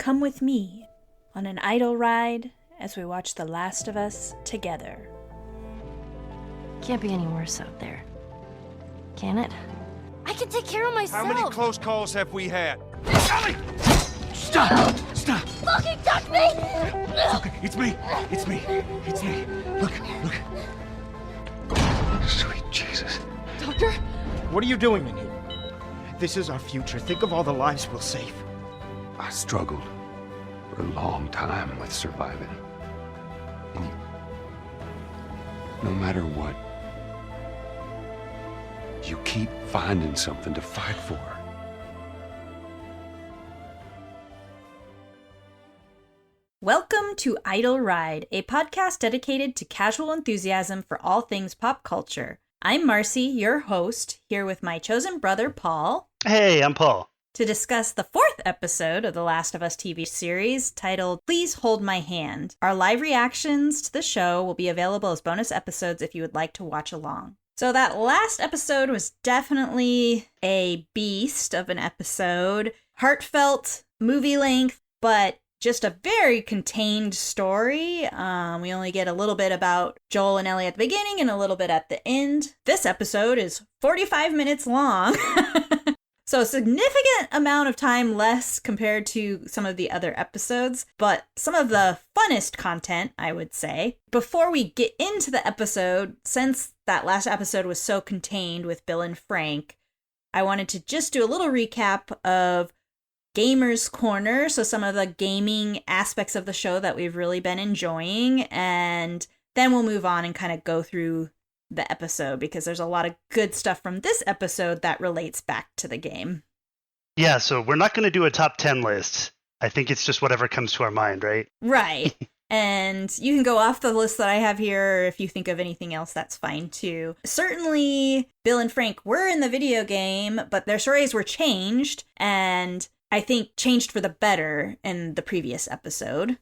Come with me on an idle ride as we watch The Last of Us together. Can't be any worse out there. Can it? I can take care of myself. How many close calls have we had? Ellie! Stop! Stop! Fucking touch me! It's okay. It's me. It's me. It's me. Look. Sweet Jesus. Doctor? What are you doing in here? This is our future. Think of all the lives we'll save. I struggled for a long time with surviving. And no matter what, you keep finding something to fight for. Welcome to Idle Ride, a podcast dedicated to casual enthusiasm for all things pop culture. I'm Marcy, your host, here with my chosen brother, Paul. Hey, I'm Paul. To discuss the fourth episode of The Last of Us TV series, titled Please Hold My Hand. Our live reactions to the show will be available as bonus episodes if you would like to watch along. So that last episode was definitely a beast of an episode. Heartfelt, movie length, but just a very contained story. We only get a little bit about Joel and Ellie at the beginning and a little bit at the end. This episode is 45 minutes long. So a significant amount of time less compared to some of the other episodes, but some of the funnest content, I would say. Before we get into the episode, since that last episode was so contained with Bill and Frank, I wanted to just do a little recap of Gamers Corner, so some of the gaming aspects of the show that we've really been enjoying, and then we'll move on and kind of go through the episode, because there's a lot of good stuff from this episode that relates back to the game. Yeah, so we're not going to do a top 10 list. I think it's just whatever comes to our mind, right? Right. And you can go off the list that I have here. If you think of anything else, that's fine too. Certainly, Bill and Frank were in the video game, but their stories were changed, and I think changed for the better in the previous episode.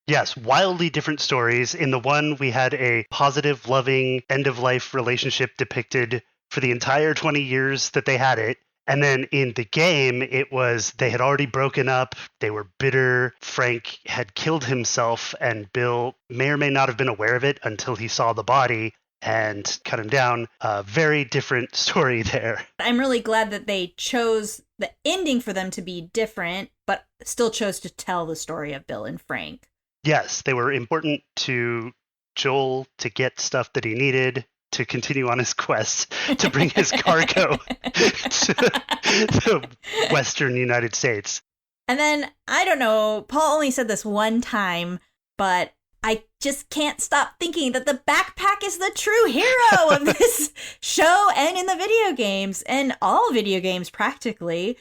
Yes, wildly different stories. In the one, we had a positive, loving, end-of-life relationship depicted for the entire 20 years that they had it. And then in the game, it was they had already broken up. They were bitter. Frank had killed himself, and Bill may or may not have been aware of it until he saw the body and cut him down. A very different story there. I'm really glad that they chose the ending for them to be different, but still chose to tell the story of Bill and Frank. Yes, they were important to Joel to get stuff that he needed to continue on his quest to bring his cargo to the Western United States. And then, I don't know, Paul only said this one time, but I just can't stop thinking that the backpack is the true hero of this show and in the video games, and all video games practically.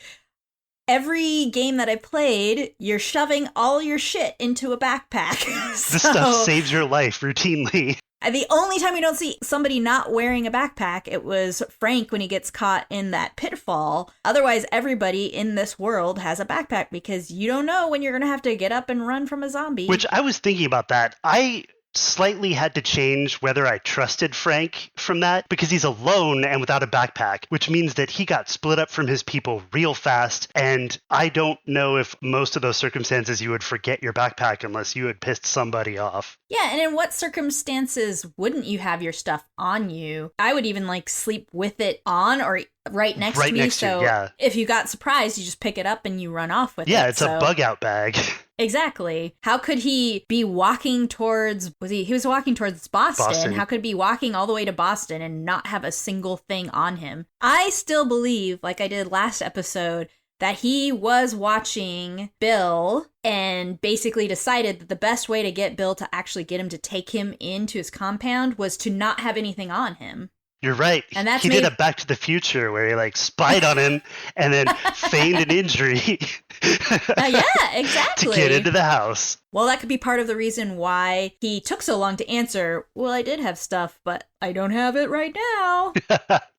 Every game that I played, you're shoving all your shit into a backpack. This stuff saves your life routinely. The only time you don't see somebody not wearing a backpack, it was Frank when he gets caught in that pitfall. Otherwise, everybody in this world has a backpack because you don't know when you're going to have to get up and run from a zombie. Which I was thinking about that. I slightly had to change whether I trusted Frank from that, because he's alone and without a backpack, which means that he got split up from his people real fast. And I don't know if most of those circumstances you would forget your backpack unless you had pissed somebody off. Yeah, and in what circumstances wouldn't you have your stuff on you? I would even sleep with it on or right next to me. So yeah. If you got surprised, you just pick it up and you run off with it. Yeah, it's a bug out bag. Exactly. How could he be walking towards, he was walking towards Boston. How could he be walking all the way to Boston and not have a single thing on him? I still believe, like I did last episode, that he was watching Bill and basically decided that the best way to get Bill to actually get him to take him into his compound was to not have anything on him. You're right. And that's he did a Back to the Future where he spied on him and then feigned an injury. Yeah, exactly. To get into the house. Well, that could be part of the reason why he took so long to answer, well, I did have stuff, but I don't have it right now.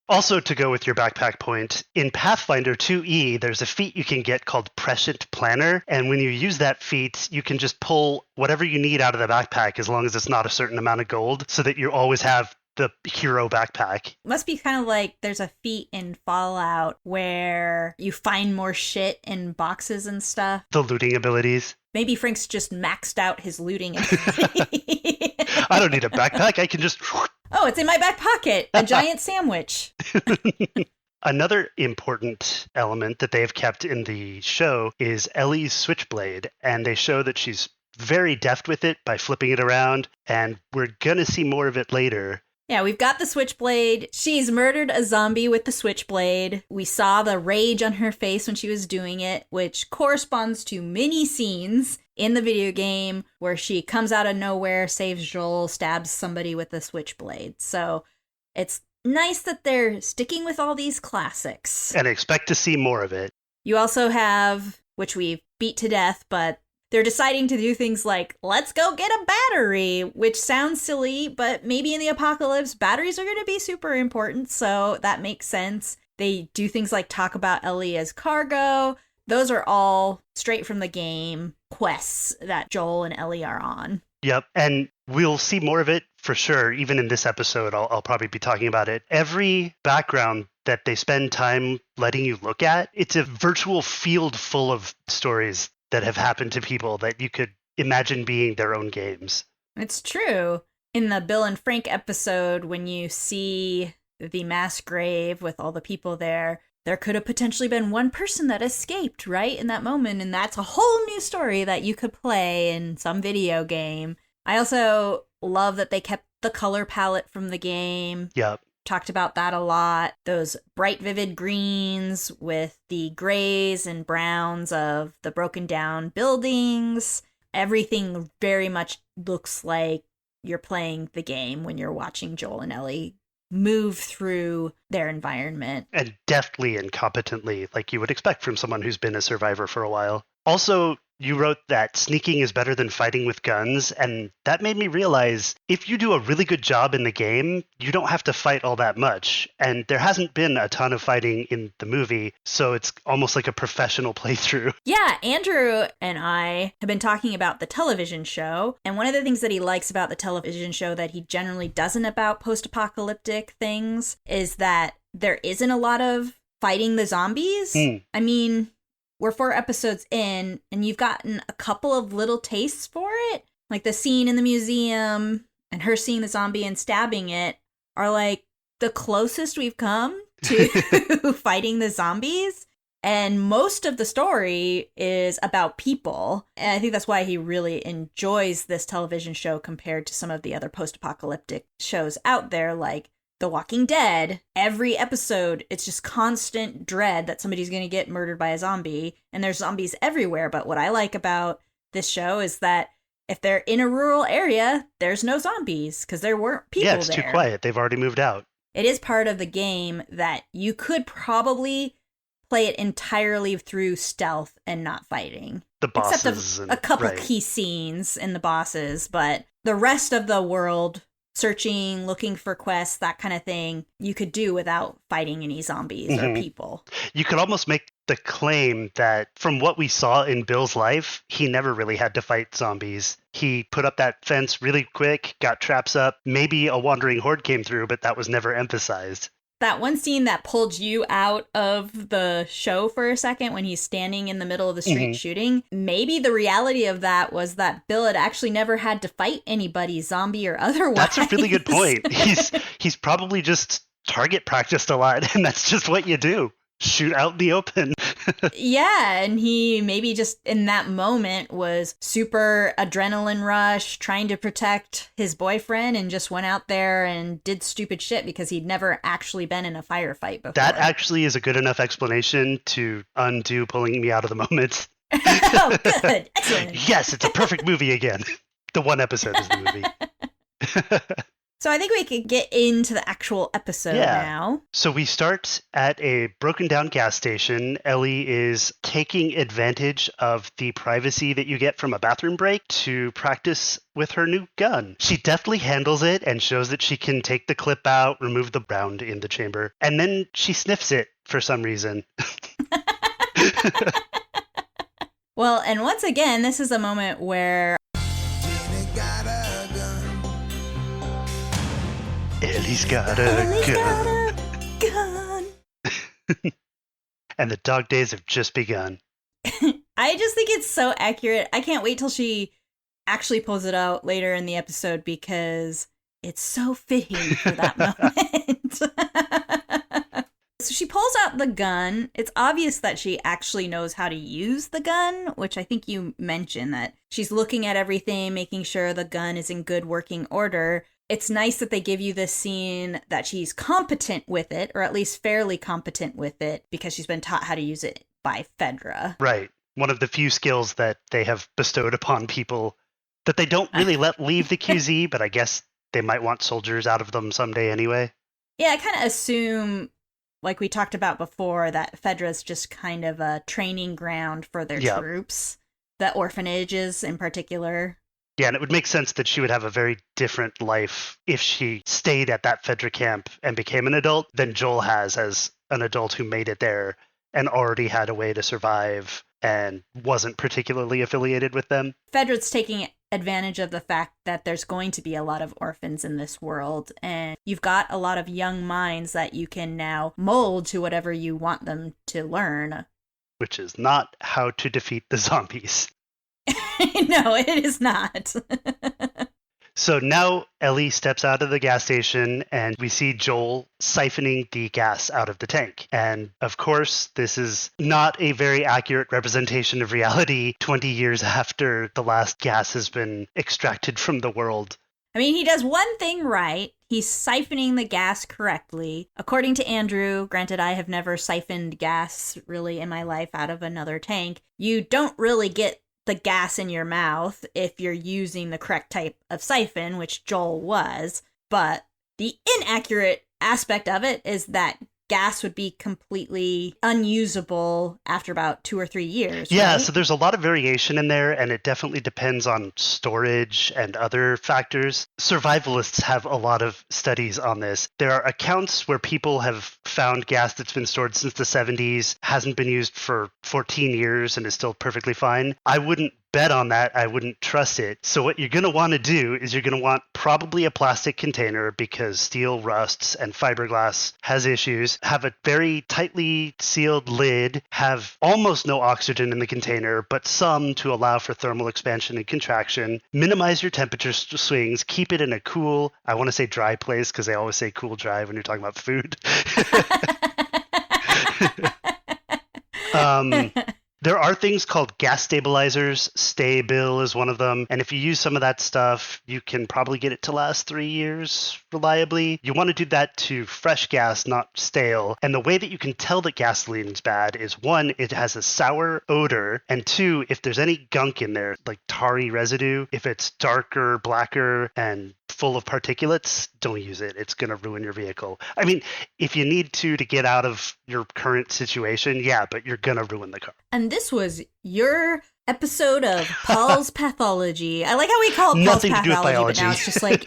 Also, to go with your backpack point, in Pathfinder 2E, there's a feat you can get called Prescient Planner. And when you use that feat, you can just pull whatever you need out of the backpack as long as it's not a certain amount of gold, so that you always have the hero backpack. Must be kind of like there's a feat in Fallout where you find more shit in boxes and stuff. The looting abilities. Maybe Frank's just maxed out his looting ability. I don't need a backpack. I can just... Oh, it's in my back pocket. A giant sandwich. Another important element that they've kept in the show is Ellie's switchblade, and they show that she's very deft with it by flipping it around, and we're gonna see more of it later. Yeah, we've got the switchblade. She's murdered a zombie with the switchblade. We saw the rage on her face when she was doing it, which corresponds to many scenes in the video game where she comes out of nowhere, saves Joel, stabs somebody with a switchblade. So it's nice that they're sticking with all these classics. And I expect to see more of it. You also have, which we've beat to death, but they're deciding to do things like, let's go get a battery, which sounds silly, but maybe in the apocalypse, batteries are going to be super important, so that makes sense. They do things like talk about Ellie as cargo. Those are all straight from the game quests that Joel and Ellie are on. Yep, and we'll see more of it for sure. Even in this episode, I'll probably be talking about it. Every background that they spend time letting you look at, it's a virtual field full of stories that have happened to people that you could imagine being their own games. It's true. In the Bill and Frank episode, when you see the mass grave with all the people there could have potentially been one person that escaped right in that moment, and that's a whole new story that you could play in some video game. I also love that they kept the color palette from the game. Yep. Talked about that a lot. Those bright, vivid greens with the grays and browns of the broken down buildings. Everything very much looks like you're playing the game when you're watching Joel and Ellie move through their environment. And deftly and competently, like you would expect from someone who's been a survivor for a while. Also, you wrote that sneaking is better than fighting with guns, and that made me realize if you do a really good job in the game, you don't have to fight all that much. And there hasn't been a ton of fighting in the movie, so it's almost like a professional playthrough. Yeah, Andrew and I have been talking about the television show, and one of the things that he likes about the television show that he generally doesn't about post-apocalyptic things is that there isn't a lot of fighting the zombies. I mean, we're 4 episodes in, and you've gotten a couple of little tastes for it. Like the scene in the museum and her seeing the zombie and stabbing it are like the closest we've come to fighting the zombies. And most of the story is about people. And I think that's why he really enjoys this television show compared to some of the other post-apocalyptic shows out there, like The Walking Dead. Every episode, it's just constant dread that somebody's going to get murdered by a zombie, and there's zombies everywhere. But what I like about this show is that if they're in a rural area, there's no zombies, because there weren't people there. Yeah, it's too quiet. They've already moved out. It is part of the game that you could probably play it entirely through stealth and not fighting. The bosses. Except a couple key scenes in the bosses, but the rest of the world, searching, looking for quests, that kind of thing, you could do without fighting any zombies or people. You could almost make the claim that from what we saw in Bill's life, he never really had to fight zombies. He put up that fence really quick, got traps up. Maybe a wandering horde came through, but that was never emphasized. That one scene that pulled you out of the show for a second when he's standing in the middle of the street shooting, maybe the reality of that was that Bill had actually never had to fight anybody, zombie or otherwise. That's a really good point. He's probably just target practiced a lot, and that's just what you do. Shoot out in the open. Yeah, and he maybe just in that moment was super adrenaline rush, trying to protect his boyfriend, and just went out there and did stupid shit because he'd never actually been in a firefight before. That actually is a good enough explanation to undo pulling me out of the moment. Oh, good. Excellent. Yes, it's a perfect movie again. The one episode is the movie. So I think we could get into the actual episode now. So we start at a broken down gas station. Ellie is taking advantage of the privacy that you get from a bathroom break to practice with her new gun. She deftly handles it and shows that she can take the clip out, remove the round in the chamber, and then she sniffs it for some reason. Well, and once again, this is a moment where Ellie. Ellie's got a Ellie's gun. got a gun. And the dog days have just begun. I just think it's so accurate. I can't wait till she actually pulls it out later in the episode because it's so fitting for that moment. So she pulls out the gun. It's obvious that she actually knows how to use the gun, which I think you mentioned that she's looking at everything, making sure the gun is in good working order. It's nice that they give you this scene that she's competent with it, or at least fairly competent with it, because she's been taught how to use it by Fedra. Right. One of the few skills that they have bestowed upon people that they don't really let leave the QZ, but I guess they might want soldiers out of them someday anyway. Yeah, I kind of assume, like we talked about before, that Fedra's just kind of a training ground for their troops, the orphanages in particular. Yeah, and it would make sense that she would have a very different life if she stayed at that Fedra camp and became an adult than Joel has as an adult who made it there and already had a way to survive and wasn't particularly affiliated with them. Fedra's taking advantage of the fact that there's going to be a lot of orphans in this world, and you've got a lot of young minds that you can now mold to whatever you want them to learn. Which is not how to defeat the zombies. No, it is not. So now Ellie steps out of the gas station and we see Joel siphoning the gas out of the tank. And of course, this is not a very accurate representation of reality 20 years after the last gas has been extracted from the world. I mean, he does one thing right. He's siphoning the gas correctly. According to Andrew, granted, I have never siphoned gas really in my life out of another tank. You don't really get the gas in your mouth if you're using the correct type of siphon, which Joel was. But the inaccurate aspect of it is that gas would be completely unusable after about 2 or 3 years. Yeah, right? So there's a lot of variation in there, and it definitely depends on storage and other factors. Survivalists have a lot of studies on this. There are accounts where people have found gas that's been stored since the 70s, hasn't been used for 14 years, and is still perfectly fine. I wouldn't bet on that. I wouldn't trust it. So what you're going to want to do is you're going to want probably a plastic container because steel rusts and fiberglass has issues. Have a very tightly sealed lid. Have almost no oxygen in the container, but some to allow for thermal expansion and contraction. Minimize your temperature swings. Keep it in a cool, I want to say dry place because they always say cool dry when you're talking about food. There are things called gas stabilizers. Stabil is one of them. And if you use some of that stuff, you can probably get it to last 3 years reliably. You want to do that to fresh gas, not stale. And the way that you can tell that gasoline is bad is 1, it has a sour odor. And 2, if there's any gunk in there, like tarry residue, if it's darker, blacker, and full of particulates, don't use it. It's going to ruin your vehicle. I mean, if you need to get out of your current situation, yeah, but you're going to ruin the car. And this was your episode of Paul's Pathology. I like how we call it Paul's Nothing to do with Pathology, biology. but now it's just like,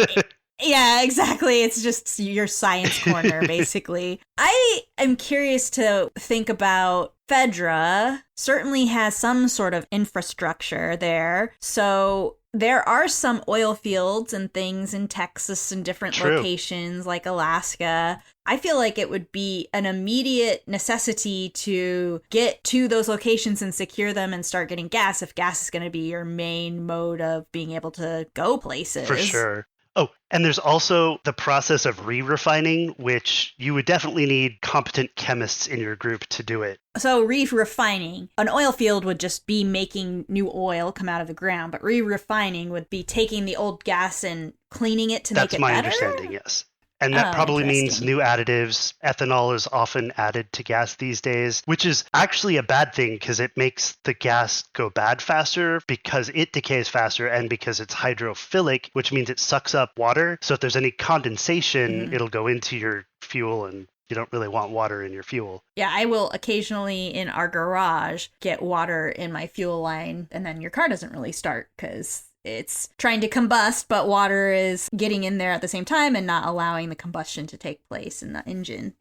yeah, exactly. It's just your science corner, basically. I am curious to think about Fedra. Certainly has some sort of infrastructure there. So there are some oil fields and things in Texas and different locations like Alaska. I feel like it would be an immediate necessity to get to those locations and secure them and start getting gas if gas is going to be your main mode of being able to go places. For sure. Oh, and there's also the process of re-refining, which you would definitely need competent chemists in your group to do it. So re-refining, an oil field would just be making new oil come out of the ground, but re-refining would be taking the old gas and cleaning it to make it better? That's my understanding, yes. And that probably means new additives. Ethanol is often added to gas these days, which is actually a bad thing because it makes the gas go bad faster because it decays faster and because it's hydrophilic, which means it sucks up water. So if there's any condensation, it'll go into your fuel, and you don't really want water in your fuel. Yeah, I will occasionally in our garage get water in my fuel line, and then your car doesn't really start because it's trying to combust, but water is getting in there at the same time and not allowing the combustion to take place in the engine.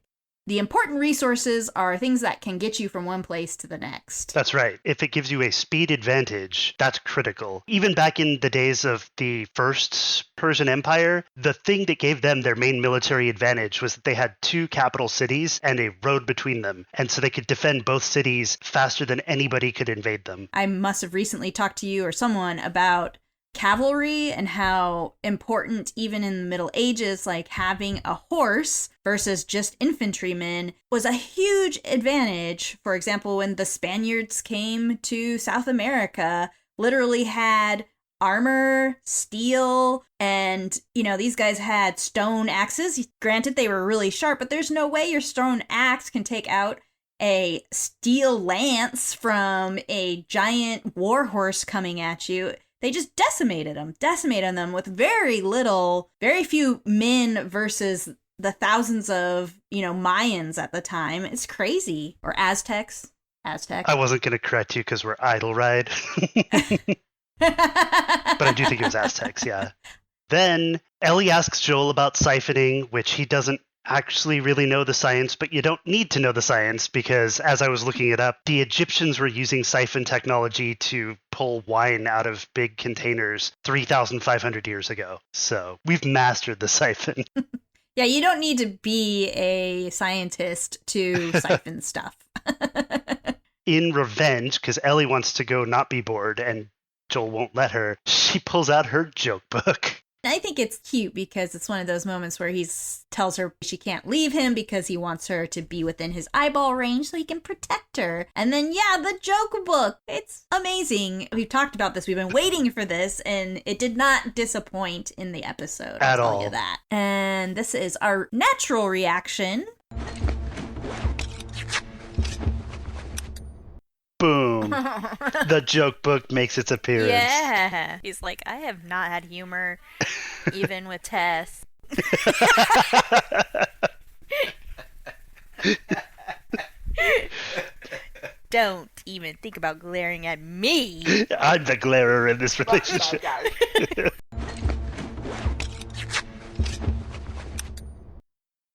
the important resources are things that can get you from one place to the next. That's right. If it gives you a speed advantage, that's critical. Even back in the days of the first Persian Empire, the thing that gave them their main military advantage was that they had 2 capital cities and a road between them. And so they could defend both cities faster than anybody could invade them. I must have recently talked to you or someone about cavalry and how important, even in the Middle Ages, like having a horse versus just infantrymen was a huge advantage. For example, when the Spaniards came to South America, literally had armor, steel, and, you know, these guys had stone axes. Granted, they were really sharp, but there's no way your stone axe can take out a steel lance from a giant war horse coming at you. They just decimated them with very few men versus the thousands of, you know, Mayans at the time. It's crazy. Or Aztecs. I wasn't going to correct you because we're idle ride. But I do think it was Aztecs, yeah. Then Ellie asks Joel about siphoning, which he doesn't actually really know the science, but you don't need to know the science because, as I was looking it up, the Egyptians were using siphon technology to pull wine out of big containers 3,500 years ago. So we've mastered the siphon. Yeah, you don't need to be a scientist to siphon stuff. In revenge, because Ellie wants to go not be bored and Joel won't let her, she pulls out her joke book. I think it's cute because it's one of those moments where he tells her she can't leave him because he wants her to be within his eyeball range so he can protect her. And then, yeah, the joke book. It's amazing. We've talked about this. We've been waiting for this, and it did not disappoint in the episode. I'll tell you that. And this is our natural reaction. Boom. The joke book makes its appearance. Yeah. He's like, I have not had humor even with Tess. Don't even think about glaring at me. I'm the glarer in this relationship.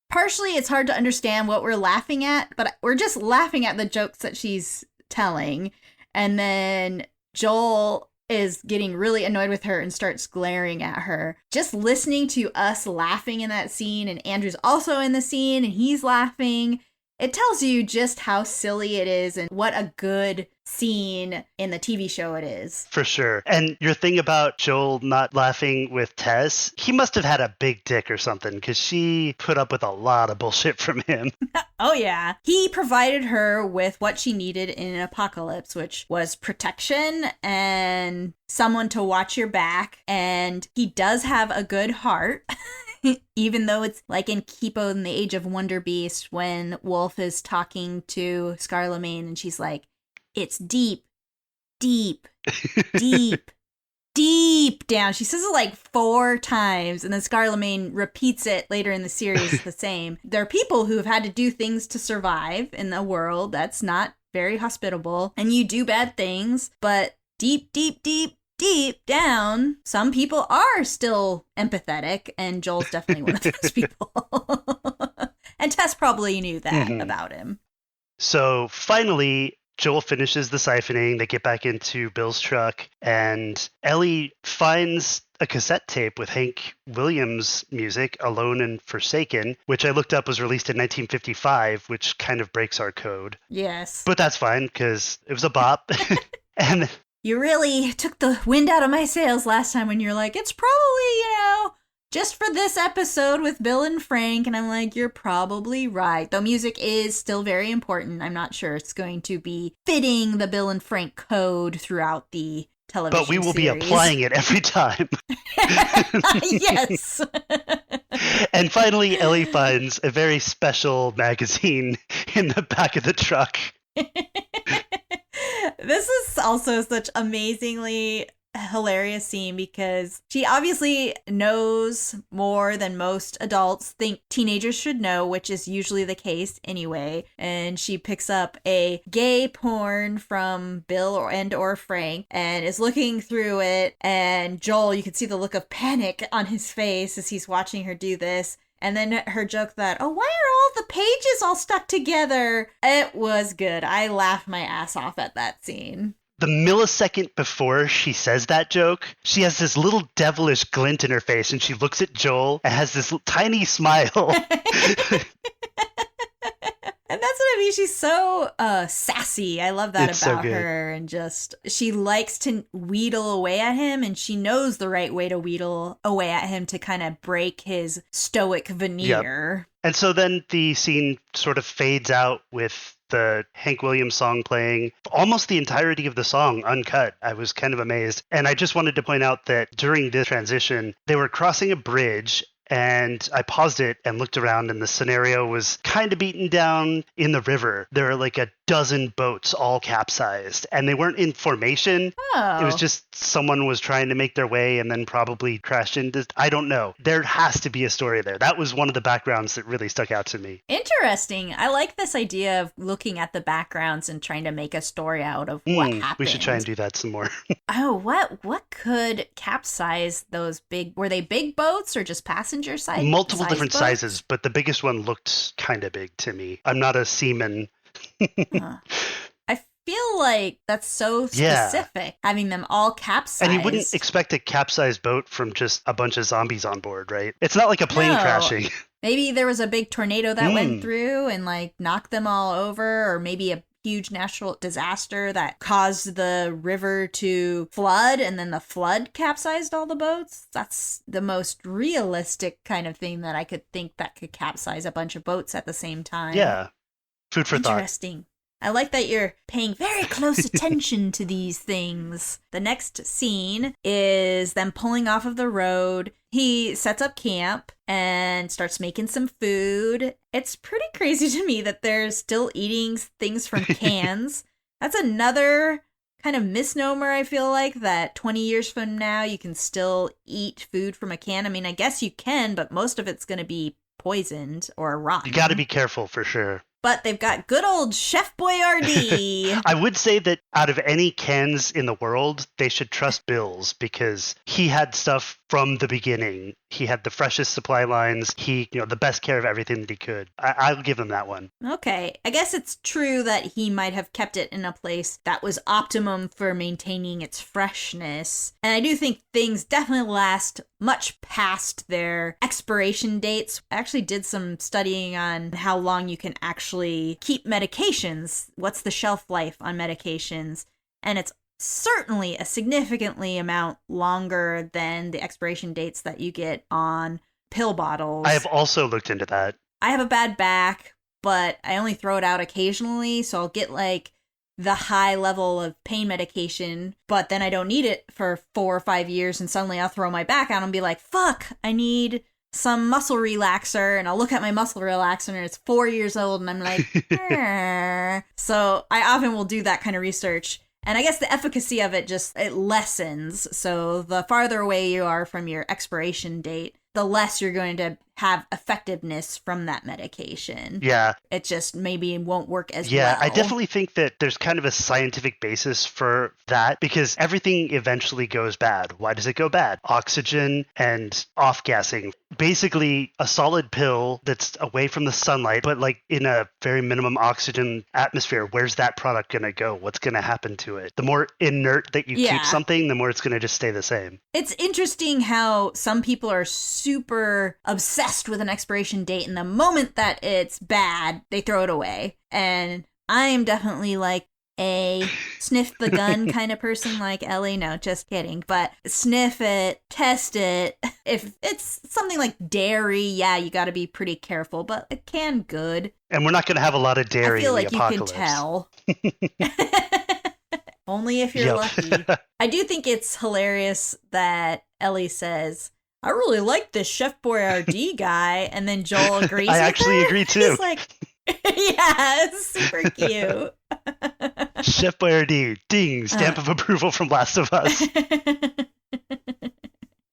Partially, it's hard to understand what we're laughing at, but we're just laughing at the jokes that she's telling. And then Joel is getting really annoyed with her and starts glaring at her. Just listening to us laughing in that scene, and Andrew's also in the scene and he's laughing, it tells you just how silly it is and what a good scene in the TV show it is. For sure. And your thing about Joel not laughing with Tess, he must have had a big dick or something because she put up with a lot of bullshit from him. Oh, yeah. He provided her with what she needed in an apocalypse, which was protection and someone to watch your back. And he does have a good heart. Even though it's like in Kipo in the Age of Wonder Beast when Wolf is talking to Scarlemagne and she's like, it's deep, deep, deep, deep down. She says it like 4 times, and then Scarlemagne repeats it later in the series the same. There are people who have had to do things to survive in a world that's not very hospitable, and you do bad things, but deep, deep, deep, deep down, some people are still empathetic, and Joel's definitely one of those people. And Tess probably knew that about him. So finally, Joel finishes the siphoning. They get back into Bill's truck, and Ellie finds a cassette tape with Hank Williams' music, Alone and Forsaken, which I looked up was released in 1955, which kind of breaks our code. Yes. But that's fine, because it was a bop. And you really took the wind out of my sails last time when you're like, it's probably, just for this episode with Bill and Frank. And I'm like, you're probably right. Though music is still very important. I'm not sure it's going to be fitting the Bill and Frank code throughout the television But we will series. be applying it every time. Yes. And finally, Ellie finds a very special magazine in the back of the truck. This is also such amazingly hilarious scene because she obviously knows more than most adults think teenagers should know, which is usually the case anyway. And she picks up a gay porn from Bill or Frank and is looking through it. And Joel, you can see the look of panic on his face as he's watching her do this. And then her joke that, oh, why are all the pages all stuck together? It was good. I laughed my ass off at that scene. The millisecond before she says that joke, she has this little devilish glint in her face, and she looks at Joel and has this tiny smile. And that's what I mean. She's so sassy. I love that It's so about good. her. And just, she likes to wheedle away at him, and she knows the right way to wheedle away at him to kind of break his stoic veneer. And so then the scene sort of fades out with the Hank Williams song playing, almost the entirety of the song uncut. I was kind of amazed. And I just wanted to point out that during this transition, they were crossing a bridge, and I paused it and looked around, and the scenario was kind of beaten down in the river. There are like a dozen boats all capsized, and they weren't in formation. Oh. It was just someone was trying to make their way and then probably crashed into, I don't know. There has to be a story there. That was one of the backgrounds that really stuck out to me. Interesting. I like this idea of looking at the backgrounds and trying to make a story out of what happened. We should try and do that some more. Oh, what could capsize those big? Were they big boats or just passenger size? Multiple different boats? sizes, but the biggest one looked kind of big to me. I'm not a seaman. Huh. I feel like that's so Yeah. specific, having them all capsized. And you wouldn't expect a capsized boat from just a bunch of zombies on board, right? It's not like a plane No. crashing. Maybe there was a big tornado that went through and like knocked them all over, or maybe a huge natural disaster that caused the river to flood, and then the flood capsized all the boats. That's the most realistic kind of thing that I could think that could capsize a bunch of boats at the same time. Yeah. Food for thought. Interesting. I like that you're paying very close attention to these things. The next scene is them pulling off of the road. He sets up camp and starts making some food. It's pretty crazy to me that they're still eating things from cans. That's another kind of misnomer, I feel like, that 20 years from now you can still eat food from a can. I mean, I guess you can, but most of it's going to be poisoned or rotten. You got to be careful for sure. But they've got good old Chef Boyardee. I would say that out of any cans in the world, they should trust Bill's, because he had stuff from the beginning. He had the freshest supply lines. He, the best care of everything that he could. I'll give him that one. Okay. I guess it's true that he might have kept it in a place that was optimum for maintaining its freshness. And I do think things definitely last much past their expiration dates. I actually did some studying on how long you can actually keep medications. What's the shelf life on medications? And it's certainly a significantly amount longer than the expiration dates that you get on pill bottles. I have also looked into that. I have a bad back, but I only throw it out occasionally, so I'll get like the high level of pain medication, but then I don't need it for 4 or 5 years, and suddenly I'll throw my back out and be like, fuck, I need some muscle relaxer, and I'll look at my muscle relaxer and it's 4 years old, and I'm like, So I often will do that kind of research. And I guess the efficacy of it it lessens. So the farther away you are from your expiration date, the less you're going to have effectiveness from that medication. Yeah. It just maybe won't work as well. Yeah, I definitely think that there's kind of a scientific basis for that, because everything eventually goes bad. Why does it go bad? Oxygen and off-gassing. Basically, a solid pill that's away from the sunlight, but like in a very minimum oxygen atmosphere, where's that product going to go? What's going to happen to it? The more inert that you keep something, the more it's going to just stay the same. It's interesting how some people are super obsessed with an expiration date, and the moment that it's bad, they throw it away. And I am definitely like a sniff the gun kind of person, like Ellie. No, just kidding. But sniff it, test it. If it's something like dairy, yeah, you got to be pretty careful, but a can good. And we're not going to have a lot of dairy I feel in like the apocalypse. You can tell. Only if you're lucky. I do think it's hilarious that Ellie says, I really like this Chef Boyardee guy, and then Joel agrees I with actually her. agree too. He's like, yeah, it's super cute. Chef Boyardee, ding, stamp of approval from Last of Us.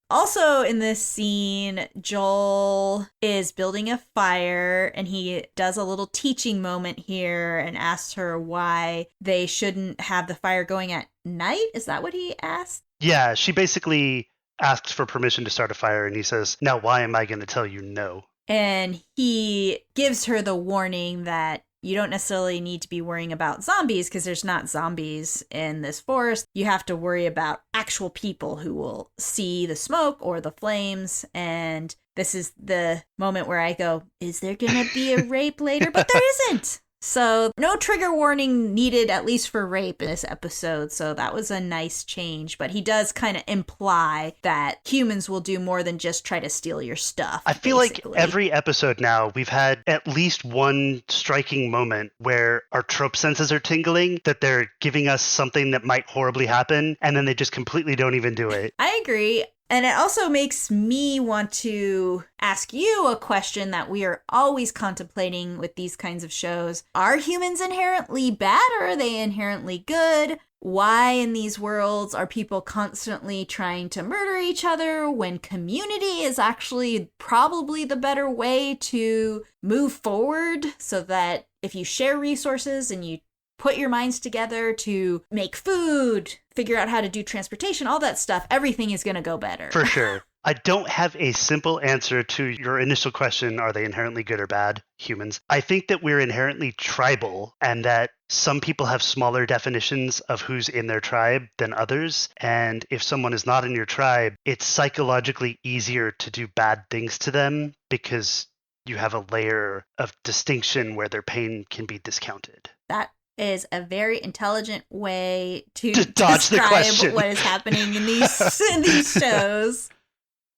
Also in this scene, Joel is building a fire, and he does a little teaching moment here and asks her why they shouldn't have the fire going at night. Is that what he asked? Yeah, she basically asks for permission to start a fire, and he says, now why am I going to tell you no? And he gives her the warning that you don't necessarily need to be worrying about zombies because there's not zombies in this forest. You have to worry about actual people who will see the smoke or the flames. And this is the moment where I go, is there going to be a rape later? But there isn't. So no trigger warning needed, at least for rape in this episode. So that was a nice change. But he does kind of imply that humans will do more than just try to steal your stuff. I feel basically. like every episode now, we've had at least one striking moment where our trope senses are tingling, that they're giving us something that might horribly happen, and then they just completely don't even do it. I agree. And it also makes me want to ask you a question that we are always contemplating with these kinds of shows. Are humans inherently bad or are they inherently good? Why in these worlds are people constantly trying to murder each other when community is actually probably the better way to move forward, so that if you share resources and you put your minds together to make food, figure out how to do transportation, all that stuff, everything is going to go better. For sure. I don't have a simple answer to your initial question, are they inherently good or bad, humans? I think that we're inherently tribal and that some people have smaller definitions of who's in their tribe than others. And if someone is not in your tribe, it's psychologically easier to do bad things to them because you have a layer of distinction where their pain can be discounted. That is a very intelligent way to dodge the describe question. what is happening in these shows.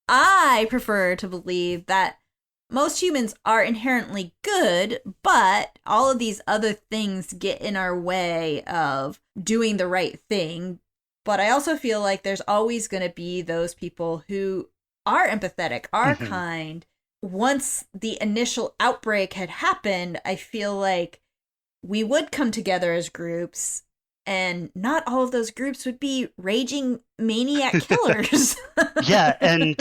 I prefer to believe that most humans are inherently good, but all of these other things get in our way of doing the right thing. But I also feel like there's always going to be those people who are empathetic, are kind. Once the initial outbreak had happened, I feel like we would come together as groups, and not all of those groups would be raging maniac killers. Yeah, and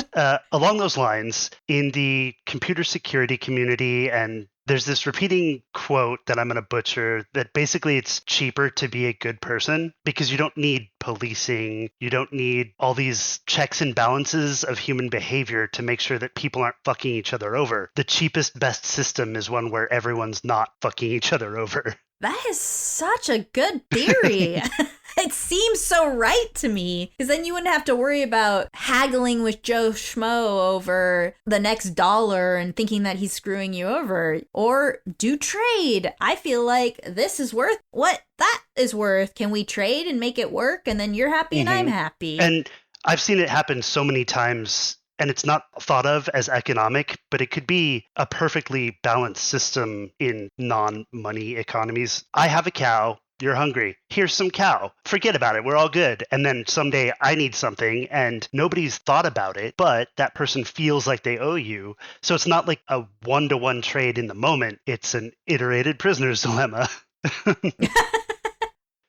along those lines, in the computer security community, and there's this repeating quote that I'm going to butcher, that basically it's cheaper to be a good person because you don't need policing, you don't need all these checks and balances of human behavior to make sure that people aren't fucking each other over. The cheapest, best system is one where everyone's not fucking each other over. That is such a good theory. It seems so right to me, because then you wouldn't have to worry about haggling with Joe Schmo over the next dollar and thinking that he's screwing you over. Or do trade. I feel like this is worth what that is worth. Can we trade and make it work? And then you're happy and I'm happy. And I've seen it happen so many times, and it's not thought of as economic, but it could be a perfectly balanced system in non-money economies. I have a cow. You're hungry. Here's some cow. Forget about it. We're all good. And then someday I need something and nobody's thought about it, but that person feels like they owe you. So it's not like a one-to-one trade in the moment. It's an iterated prisoner's dilemma.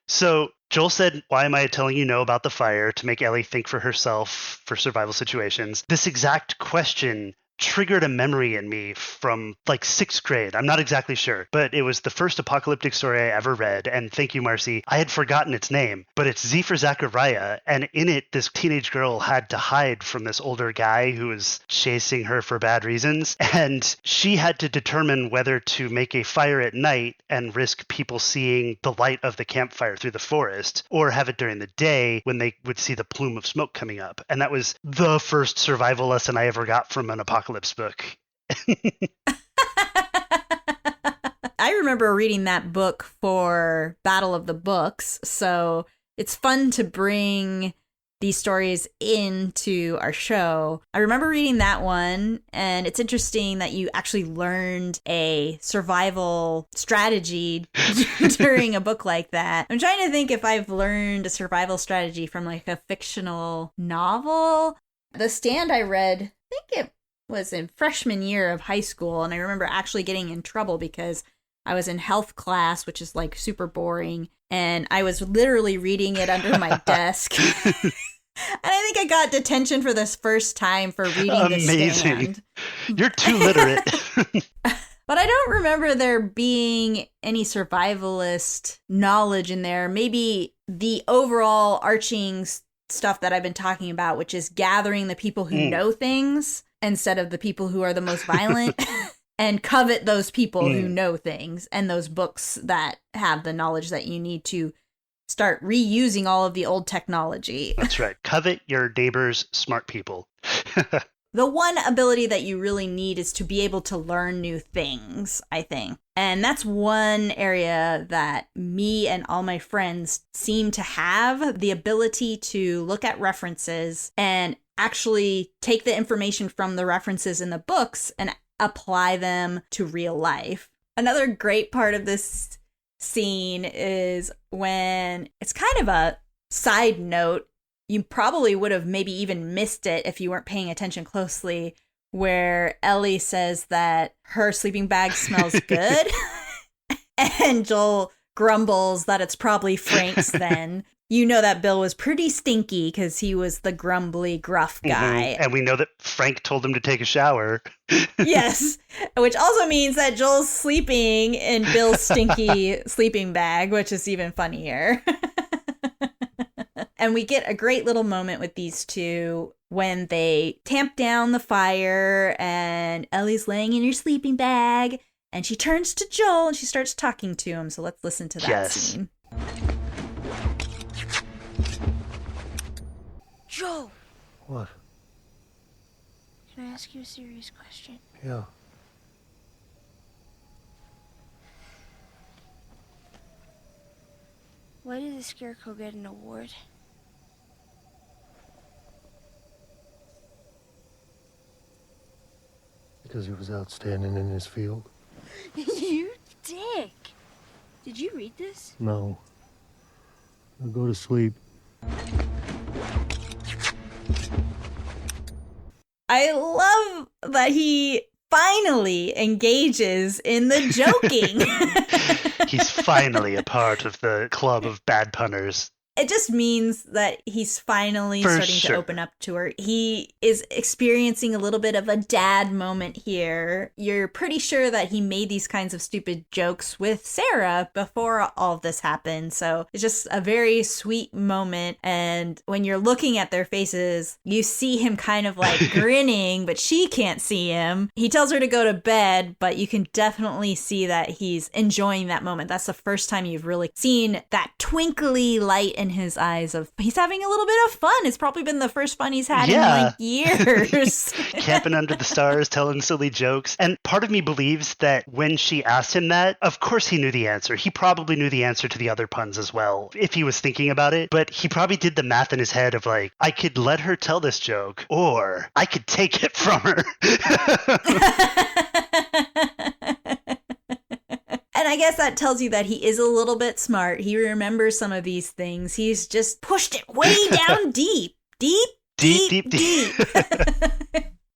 So Joel said, why am I telling you no about the fire, to make Ellie think for herself for survival situations? This exact question triggered a memory in me from like 6th grade. I'm not exactly sure, but it was the first apocalyptic story I ever read. And thank you, Marcy. I had forgotten its name, but it's Z for Zachariah. And in it, this teenage girl had to hide from this older guy who was chasing her for bad reasons. And she had to determine whether to make a fire at night and risk people seeing the light of the campfire through the forest, or have it during the day when they would see the plume of smoke coming up. And that was the first survival lesson I ever got from an apocalypse book. I remember reading that book for Battle of the Books, so it's fun to bring these stories into our show. I remember reading that one, and it's interesting that you actually learned a survival strategy during a book like that. I'm trying to think if I've learned a survival strategy from like a fictional novel. The Stand I read, I think it was in freshman year of high school, and I remember actually getting in trouble because I was in health class, which is like super boring, and I was literally reading it under my desk. And I think I got detention for this first time for reading The Stand. You're too literate. But I don't remember there being any survivalist knowledge in there. Maybe the overall arching stuff that I've been talking about, which is gathering the people who know things instead of the people who are the most violent and covet those people who know things and those books that have the knowledge that you need to start reusing all of the old technology. That's right. Covet your neighbor's smart people. The one ability that you really need is to be able to learn new things, I think. And that's one area that me and all my friends seem to have, the ability to look at references and actually take the information from the references in the books and apply them to real life. Another great part of this scene is when it's kind of a side note. You probably would have maybe even missed it if you weren't paying attention closely, where Ellie says that her sleeping bag smells good. And Joel grumbles that it's probably Frank's then. You know that Bill was pretty stinky because he was the grumbly, gruff guy. And we know that Frank told him to take a shower. Yes, which also means that Joel's sleeping in Bill's stinky sleeping bag, which is even funnier. And we get a great little moment with these two when they tamp down the fire and Ellie's laying in her sleeping bag and she turns to Joel and she starts talking to him. So let's listen to that scene. Joel! What? Can I ask you a serious question? Yeah. Why did the Scarecrow get an award? Because he was outstanding in his field? You dick! Did you read this? No. Now go to sleep. I love that he finally engages in the joking. He's finally a part of the club of bad punners. It just means that he's finally starting to open up to her. He is experiencing a little bit of a dad moment here. You're pretty sure that he made these kinds of stupid jokes with Sarah before all of this happened. So it's just a very sweet moment. And when you're looking at their faces, you see him kind of like grinning, but she can't see him. He tells her to go to bed, but you can definitely see that he's enjoying that moment. That's the first time you've really seen that twinkly light in his eyes of he's having a little bit of fun. It's probably been the first fun he's had in like years. Camping under the stars, telling silly jokes. And part of me believes that when she asked him that, of course he knew the answer. He probably knew the answer to the other puns as well, if he was thinking about it. But he probably did the math in his head of like, I could let her tell this joke, or I could take it from her. And I guess that tells you that he is a little bit smart. He remembers some of these things. He's just pushed it way down deep.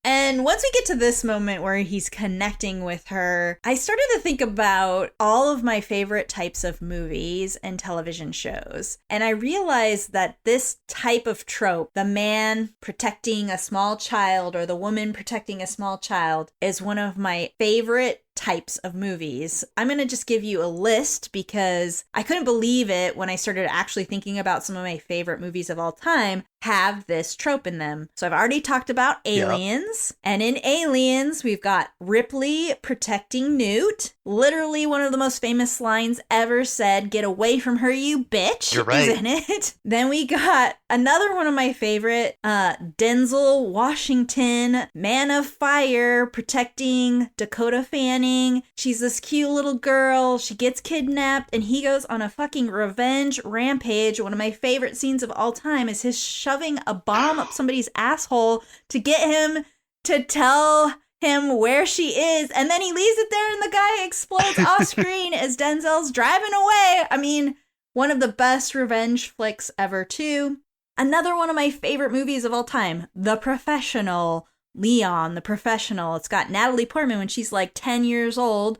And once we get to this moment where he's connecting with her, I started to think about all of my favorite types of movies and television shows. And I realized that this type of trope, the man protecting a small child or the woman protecting a small child, is one of my favorite types of movies. I'm going to just give you a list because I couldn't believe it when I started actually thinking about some of my favorite movies of all time have this trope in them. So I've already talked about Aliens. Yep. And in Aliens, we've got Ripley protecting Newt. Literally one of the most famous lines ever said, "Get away from her, you bitch." You're right. Is in it. Then we got another one of my favorite, Denzel Washington, Man of Fire, protecting Dakota Fanning. She's this cute little girl. She gets kidnapped and he goes on a fucking revenge rampage. One of my favorite scenes of all time is his shoving a bomb up somebody's asshole to get him to tell him where she is, and then he leaves it there and the guy explodes off screen as Denzel's driving away. I mean, one of the best revenge flicks ever too. Another one of my favorite movies of all time, The Professional. Leon, The Professional. It's got Natalie Portman when she's like 10 years old.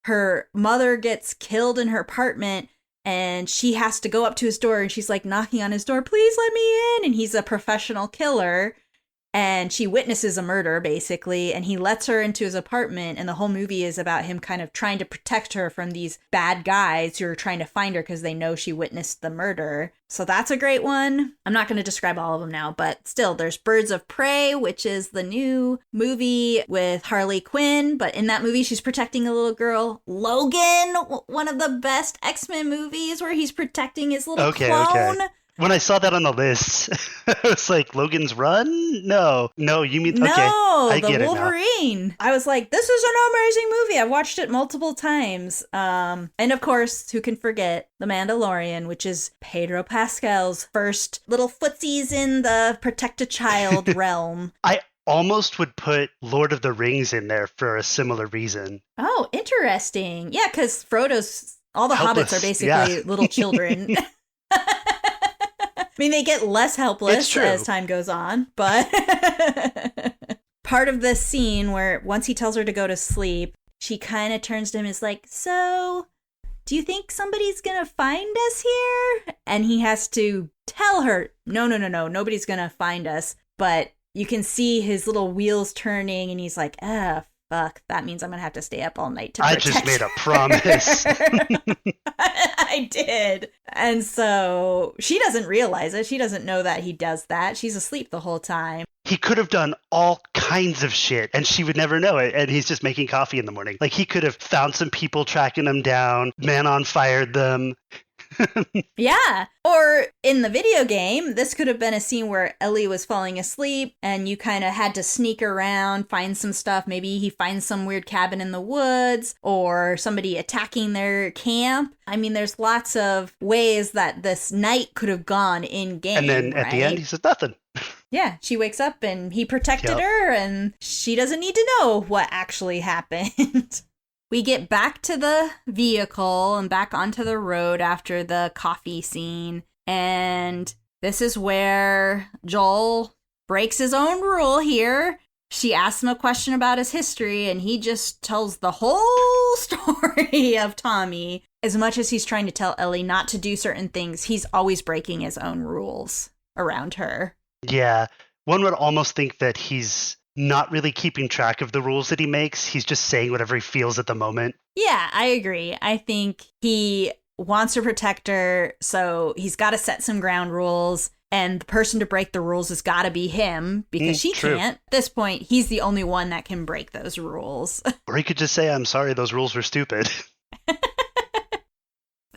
Her mother gets killed in her apartment and she has to go up to his door and she's like knocking on his door, "Please let me in." And he's a professional killer. and she witnesses a murder, basically, and he lets her into his apartment, and the whole movie is about him kind of trying to protect her from these bad guys who are trying to find her because they know she witnessed the murder. So that's a great one. I'm not going to describe all of them now, but still, there's Birds of Prey, which is the new movie with Harley Quinn, but in that movie, she's protecting a little girl. Logan, one of the best X-Men movies where he's protecting his little clone. Okay. When I saw that on the list, I was like, Logan's Run? No, you mean, no, okay, I the get Wolverine. It now. I was like, this is an amazing movie. I've watched it multiple times. And of course, who can forget The Mandalorian, which is Pedro Pascal's first little footsies in the protect a child realm. I almost would put Lord of the Rings in there for a similar reason. Oh, interesting. Yeah, because all the Helpless, hobbits are basically little children. I mean, they get less helpless as time goes on, but part of this scene where once he tells her to go to sleep, she kind of turns to him and is like, so, do you think somebody's going to find us here? And he has to tell her, no, nobody's going to find us. But you can see his little wheels turning and he's like, fuck, that means I'm going to have to stay up all night to protect I just made a promise. I did. And so she doesn't realize it. She doesn't know that he does that. She's asleep the whole time. He could have done all kinds of shit and she would never know it. And he's just making coffee in the morning. Like, he could have found some people tracking him down, man on fired them. Yeah. Or in the video game, this could have been a scene where Ellie was falling asleep and you kind of had to sneak around, find some stuff. Maybe he finds some weird cabin in the woods or somebody attacking their camp. I mean, there's lots of ways that this night could have gone in game. And then at the end, he says nothing. Yeah, she wakes up and he protected her and she doesn't need to know what actually happened. We get back to the vehicle and back onto the road after the coffee scene. And this is where Joel breaks his own rule here. She asks him a question about his history and he just tells the whole story of Tommy. As much as he's trying to tell Ellie not to do certain things, he's always breaking his own rules around her. Yeah, one would almost think that he's not really keeping track of the rules that he makes. He's just saying whatever he feels at the moment. Yeah, I agree. I think he wants to protect her, so he's got to set some ground rules, and the person to break the rules has got to be him, because she can't. At this point, he's the only one that can break those rules. Or he could just say, I'm sorry, those rules were stupid.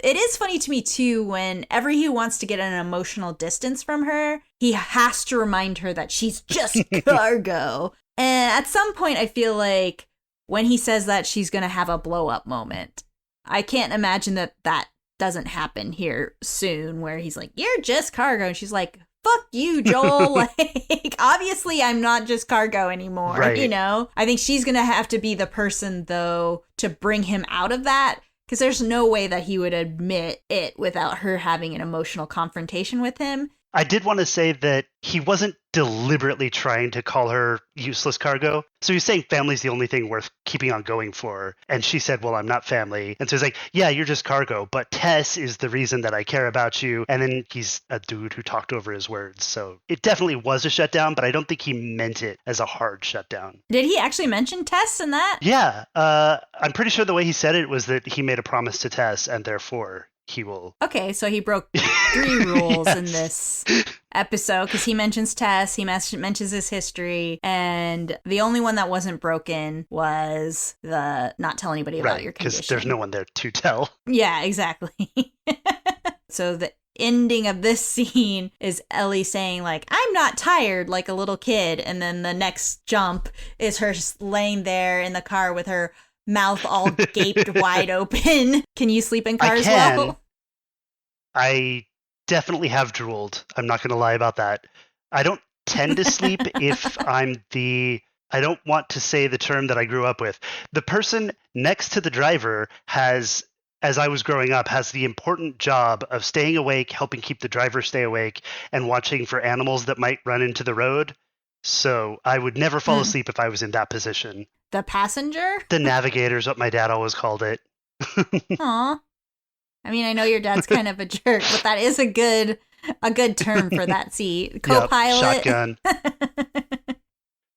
It is funny to me, too, whenever he wants to get an emotional distance from her, he has to remind her that she's just cargo. And at some point, I feel like when he says that, she's going to have a blow-up moment. I can't imagine that doesn't happen here soon, where he's like, you're just cargo. And she's like, fuck you, Joel. Like, obviously, I'm not just cargo anymore, right. You know? I think she's going to have to be the person, though, to bring him out of that. Because there's no way that he would admit it without her having an emotional confrontation with him. I did want to say that he wasn't deliberately trying to call her useless cargo. So he's saying family's the only thing worth keeping on going for. And she said, well, I'm not family. And so he's like, yeah, you're just cargo, but Tess is the reason that I care about you. And then he's a dude who talked over his words. So it definitely was a shutdown, but I don't think he meant it as a hard shutdown. Did he actually mention Tess in that? Yeah. I'm pretty sure the way he said it was that he made a promise to Tess and therefore he will. Okay, so he broke 3 rules in this episode because he mentions Tess, he mentions his history, and the only one that wasn't broken was the not tell anybody about your condition. Because there's no one there to tell. Yeah, exactly. So the ending of this scene is Ellie saying, like, I'm not tired, like a little kid, and then the next jump is her laying there in the car with her mouth all gaped wide open. Can you sleep in cars well? I definitely have drooled. I'm not going to lie about that. I don't tend to sleep if I don't want to say the term that I grew up with. The person next to the driver has, as I was growing up, has the important job of staying awake, helping keep the driver stay awake, and watching for animals that might run into the road. So I would never fall asleep if I was in that position. The passenger? The navigator is what my dad always called it. Aw. I mean, I know your dad's kind of a jerk, but that is a good term for that seat. Co-pilot. Yep, shotgun.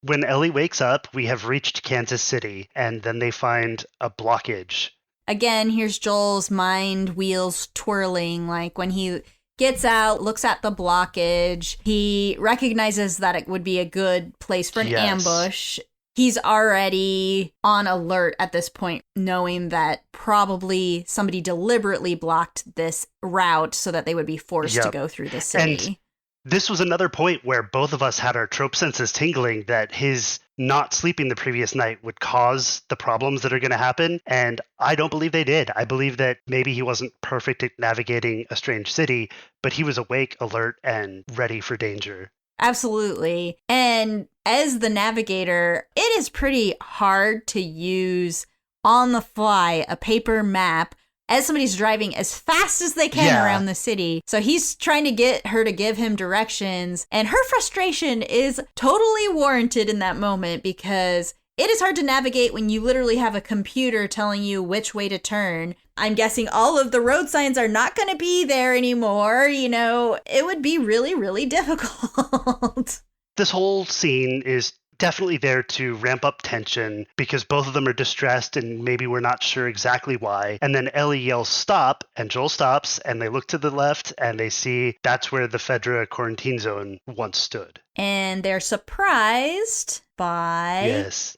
when Ellie wakes up, we have reached Kansas City, and then they find a blockage. Again, here's Joel's mind wheels twirling, like when he gets out, looks at the blockage, he recognizes that it would be a good place for an ambush. He's already on alert at this point, knowing that probably somebody deliberately blocked this route so that they would be forced to go through the city. And this was another point where both of us had our trope senses tingling that his not sleeping the previous night would cause the problems that are going to happen. And I don't believe they did. I believe that maybe he wasn't perfect at navigating a strange city, but he was awake, alert, and ready for danger. Absolutely. And as the navigator, it is pretty hard to use on the fly a paper map as somebody's driving as fast as they can around the city. So he's trying to get her to give him directions. And her frustration is totally warranted in that moment because it is hard to navigate when you literally have a computer telling you which way to turn. I'm guessing all of the road signs are not going to be there anymore. You know, it would be really, really difficult. This whole scene is definitely there to ramp up tension because both of them are distressed and maybe we're not sure exactly why. And then Ellie yells stop and Joel stops and they look to the left and they see that's where the Fedra quarantine zone once stood. And they're surprised by... Yes.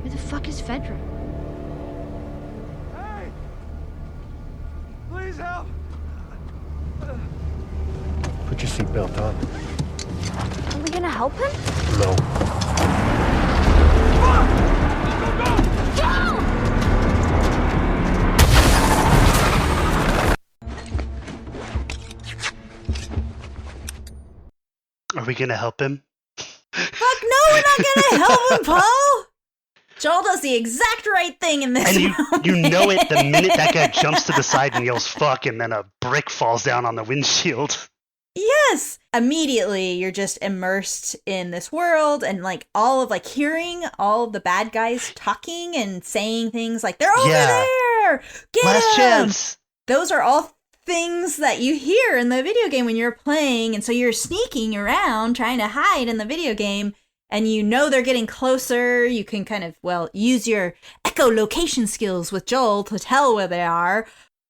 Where the fuck is Fedra? Hey! Please help! Put your seatbelt on. Are we gonna help him? No. Are we going to help him? Fuck no, we're not gonna help him, Paul! Joel does the exact right thing in this And you know it the minute that guy jumps to the side and yells fuck and then a brick falls down on the windshield. Yes! Immediately, you're just immersed in this world and like all of like hearing all of the bad guys talking and saying things like, they're over there! Get Last him! chance! Those are all things that you hear in the video game when you're playing, and so you're sneaking around trying to hide in the video game, and you know they're getting closer. You can kind of, well, use your echolocation skills with Joel to tell where they are.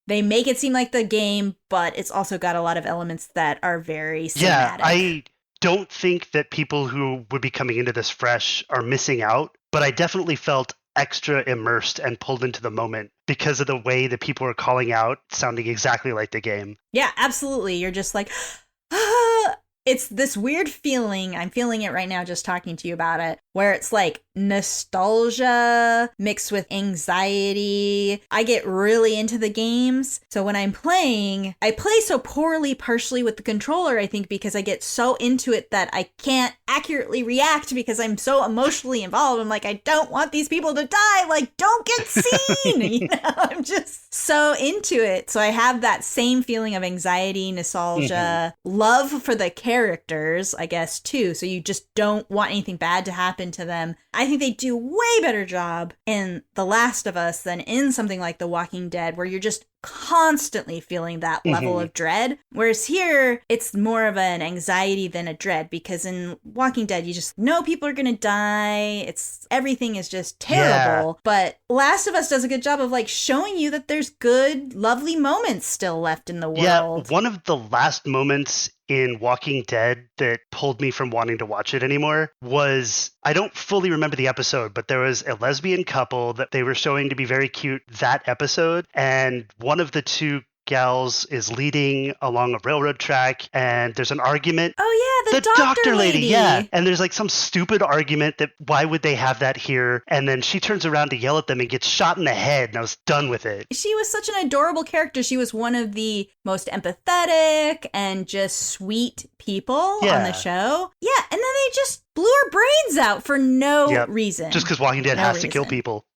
They make it seem like the game, but it's also got a lot of elements that are very cinematic. Yeah, I don't think that people who would be coming into this fresh are missing out, but I definitely felt extra immersed and pulled into the moment because of the way that people are calling out sounding exactly like the game. Yeah, absolutely. You're just like, ah. It's this weird feeling, I'm feeling it right now just talking to you about it, where it's like nostalgia mixed with anxiety. I get really into the games. So when I'm playing, I play so poorly partially with the controller, I think, because I get so into it that I can't accurately react because I'm so emotionally involved. I'm like, I don't want these people to die. Like, don't get seen. You know, I'm just so into it. So I have that same feeling of anxiety, nostalgia, love for the characters, I guess, too. So you just don't want anything bad to happen to them. I think they do way better job in The Last of Us than in something like The Walking Dead, where you're just constantly feeling that level of dread. Whereas here, it's more of an anxiety than a dread, because in Walking Dead, you just know people are going to die. Everything is just terrible. Yeah. But Last of Us does a good job of like showing you that there's good, lovely moments still left in the world. Yeah, one of the last moments in Walking Dead that pulled me from wanting to watch it anymore was, I don't fully remember the episode, but there was a lesbian couple that they were showing to be very cute that episode, and one of the two gals is leading along a railroad track and there's an argument. Oh yeah, the doctor lady. Yeah. And there's like some stupid argument that why would they have that here? And then she turns around to yell at them and gets shot in the head, and I was done with it. She was such an adorable character. She was one of the most empathetic and just sweet people on the show. Yeah, and then they just blew her brains out for no reason. Just because Walking Dead has to kill people.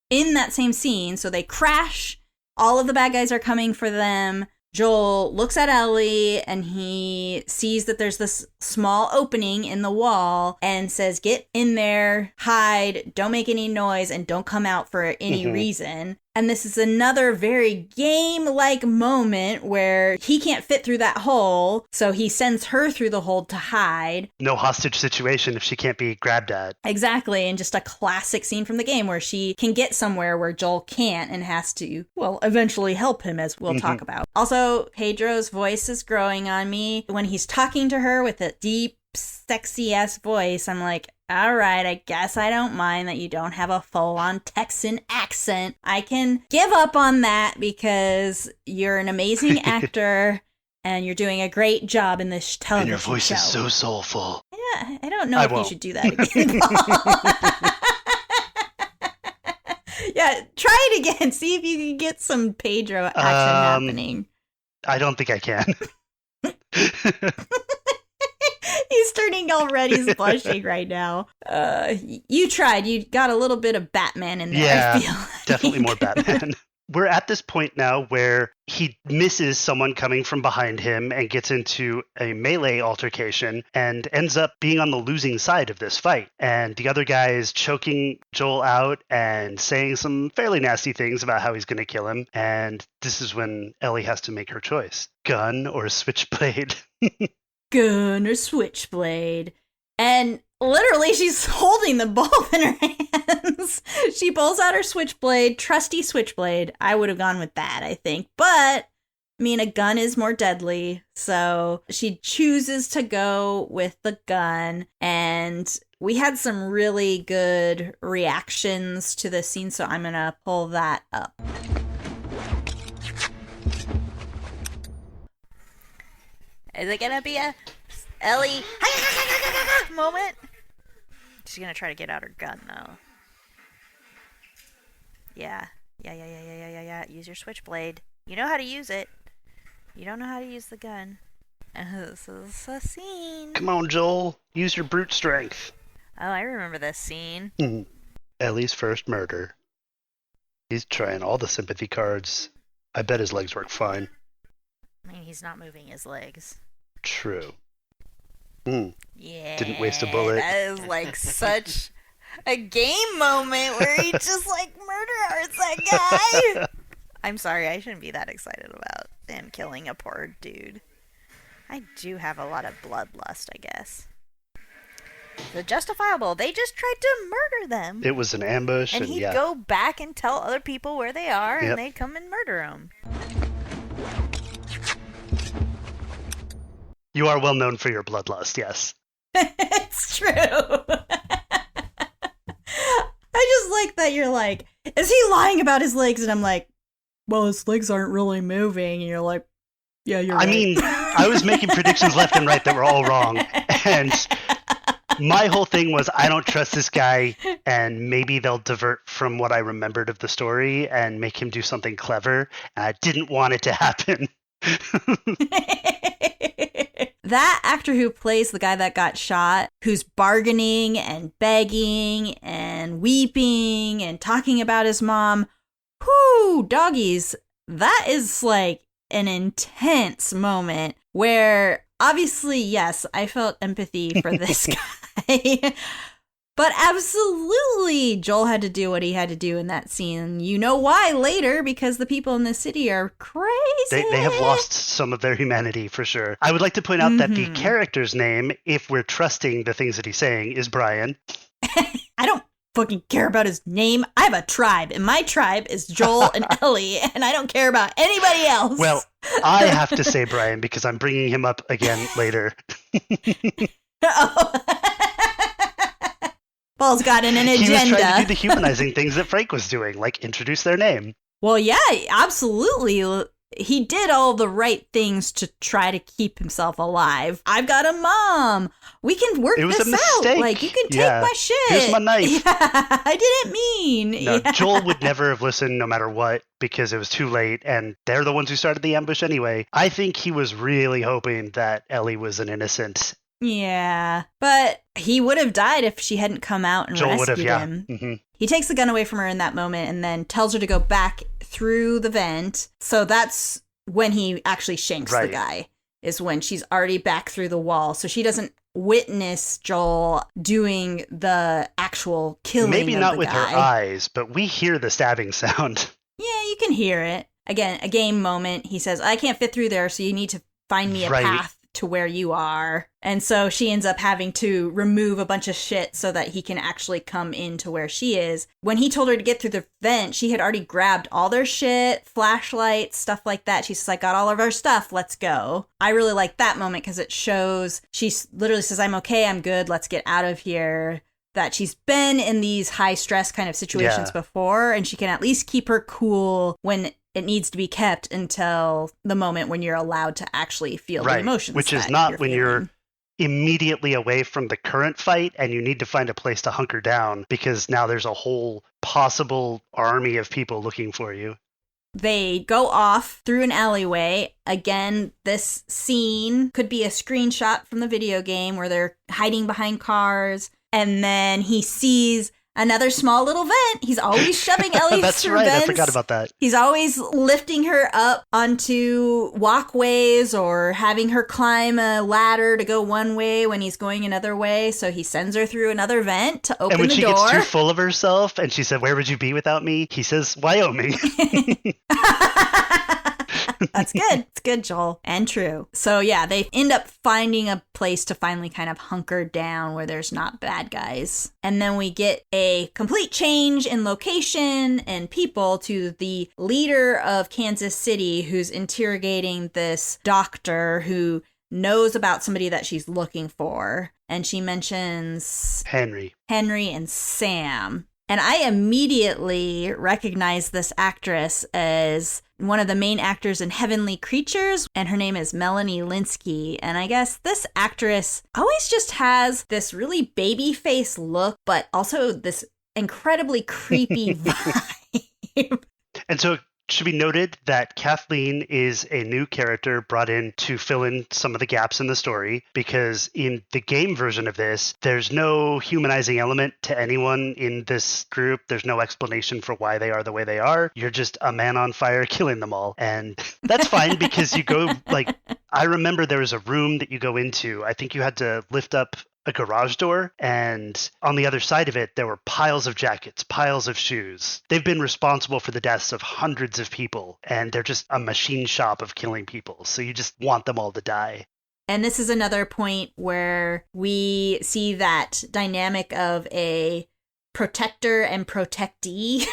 In that same scene, so they crash, all of the bad guys are coming for them. Joel looks at Ellie and he sees that there's this small opening in the wall and says, get in there, hide, don't make any noise, and don't come out for any reason. And this is another very game-like moment where he can't fit through that hole, so he sends her through the hole to hide. No hostage situation if she can't be grabbed at. Exactly, and just a classic scene from the game where she can get somewhere where Joel can't and has to, well, eventually help him, as we'll talk about. Also, Pedro's voice is growing on me. When he's talking to her with a deep, sexy-ass voice, I'm like, all right, I guess I don't mind that you don't have a full-on Texan accent. I can give up on that because you're an amazing actor and you're doing a great job in this television show. And your voice is so soulful. Yeah, I don't know if you should do that again. Yeah, try it again. See if you can get some Pedro action happening. I don't think I can. He's turning all red. He's blushing right now. You tried. You got a little bit of Batman in there. Yeah, I feel like. Definitely more Batman. We're at this point now where he misses someone coming from behind him and gets into a melee altercation and ends up being on the losing side of this fight. And the other guy is choking Joel out and saying some fairly nasty things about how he's going to kill him. And this is when Ellie has to make her choice. Gun or switchblade? Gun or switchblade. And literally, she's holding them both in her hands. She pulls out her switchblade, trusty switchblade. I would have gone with that, I think. But, I mean, a gun is more deadly. So she chooses to go with the gun. And we had some really good reactions to this scene, so I'm going to pull that up. Is it gonna be a Ellie moment? She's gonna try to get out her gun though. Yeah. Use your switchblade. You know how to use it. You don't know how to use the gun. This is a scene. Come on, Joel. Use your brute strength. Oh, I remember this scene. Ellie's first murder. He's trying all the sympathy cards. I bet his legs work fine. I mean, he's not moving his legs. True. Yeah. Didn't waste a bullet. That is like such a game moment where he just like murder hearts that guy. I'm sorry, I shouldn't be that excited about him killing a poor dude. I do have a lot of bloodlust, I guess. So justifiable. They just tried to murder them. It was an ambush, and he'd go back and tell other people where they are, and they'd come and murder them. You are well known for your bloodlust, yes. It's true. I just like that you're like, is he lying about his legs? And I'm like, well, his legs aren't really moving. And you're like, yeah, you're right. I mean, I was making predictions left and right that were all wrong. And my whole thing was, I don't trust this guy, and maybe they'll divert from what I remembered of the story and make him do something clever. And I didn't want it to happen. That actor who plays the guy that got shot, who's bargaining and begging and weeping and talking about his mom, whoo, doggies, that is like an intense moment where obviously, yes, I felt empathy for this guy. But absolutely, Joel had to do what he had to do in that scene. You know why later, because the people in the city are crazy. They have lost some of their humanity, for sure. I would like to point out that the character's name, if we're trusting the things that he's saying, is Brian. I don't fucking care about his name. I have a tribe, and my tribe is Joel and Ellie, and I don't care about anybody else. Well, I have to say Brian because I'm bringing him up again later. Paul's got an agenda. He was trying to do the humanizing things that Frank was doing, like introduce their name. Well, yeah, absolutely. He did all the right things to try to keep himself alive. I've got a mom. We can work this out. Like, you can take my shit. Here's my knife. Yeah, I didn't mean. No, Joel would never have listened no matter what because it was too late, and they're the ones who started the ambush anyway. I think he was really hoping that Ellie was an innocent. Yeah, but he would have died if she hadn't come out and Joel rescued him. Mm-hmm. He takes the gun away from her in that moment and then tells her to go back through the vent. So that's when he actually shanks the guy, is when she's already back through the wall. So she doesn't witness Joel doing the actual killing Maybe of not the with guy. her eyes, but we hear the stabbing sound. can hear it. Again, a game moment. He says, I can't fit through there, so you need to find me a path to where you are. And so she ends up having to remove a bunch of shit so that he can actually come into where she is. When he told her to get through the vent, she had already grabbed all their shit, flashlights, stuff like that. She's like, got all of our stuff, let's go. I really like that moment because it shows, she literally says, I'm okay, I'm good, let's get out of here. That she's been in these high stress kind of situations before, and she can at least keep her cool when it needs to be kept until the moment when you're allowed to actually feel the emotions. Which is not when you're immediately away from the current fight and you need to find a place to hunker down because now there's a whole possible army of people looking for you. They go off through an alleyway. Again, this scene could be a screenshot from the video game where they're hiding behind cars. And then he sees another small little vent. He's always shoving Ellie That's through right, vents. I forgot about that. He's always lifting her up onto walkways or having her climb a ladder to go one way when he's going another way. So he sends her through another vent to open the door. And when she gets too full of herself and she said, where would you be without me? He says, Wyoming. That's good. It's good, Joel. And true. So yeah, they end up finding a place to finally kind of hunker down where there's not bad guys. And then we get a complete change in location and people to the leader of Kansas City who's interrogating this doctor who knows about somebody that she's looking for. And she mentions Henry and Sam. And I immediately recognize this actress as one of the main actors in Heavenly Creatures, and her name is Melanie Linsky. And I guess this actress always just has this really baby face look, but also this incredibly creepy vibe. And so it should be noted that Kathleen is a new character brought in to fill in some of the gaps in the story, because in the game version of this, there's no humanizing element to anyone in this group. There's no explanation for why they are the way they are. You're just a man on fire killing them all. And that's fine because you go, like, I remember there was a room that you go into. I think you had to lift up a garage door, and on the other side of it, there were piles of jackets, piles of shoes. They've been responsible for the deaths of hundreds of people, and they're just a machine shop of killing people. So you just want them all to die. And this is another point where we see that dynamic of a protector and protectee.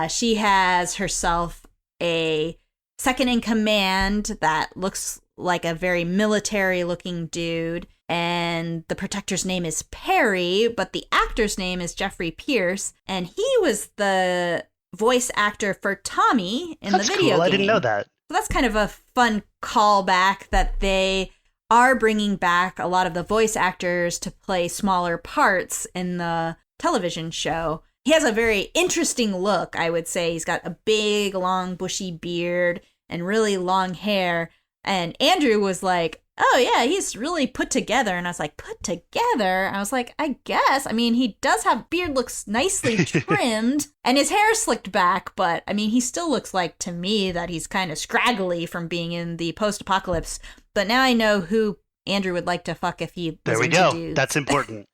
She has herself a second in command that looks like a very military looking dude. And the protector's name is Perry, but the actor's name is Jeffrey Pierce. And he was the voice actor for Tommy in the video game. I didn't know that. So that's kind of a fun callback that they are bringing back a lot of the voice actors to play smaller parts in the television show. He has a very interesting look, I would say. He's got a big, long, bushy beard and really long hair. And Andrew was like, oh yeah, he's really put together. And I was like, put together? I was like, I guess. I mean, he does have beard, looks nicely trimmed, and his hair slicked back. But I mean, he still looks like, to me, that he's kind of scraggly from being in the post-apocalypse. But now I know who Andrew would like to fuck if he was There we into go. dudes. That's important.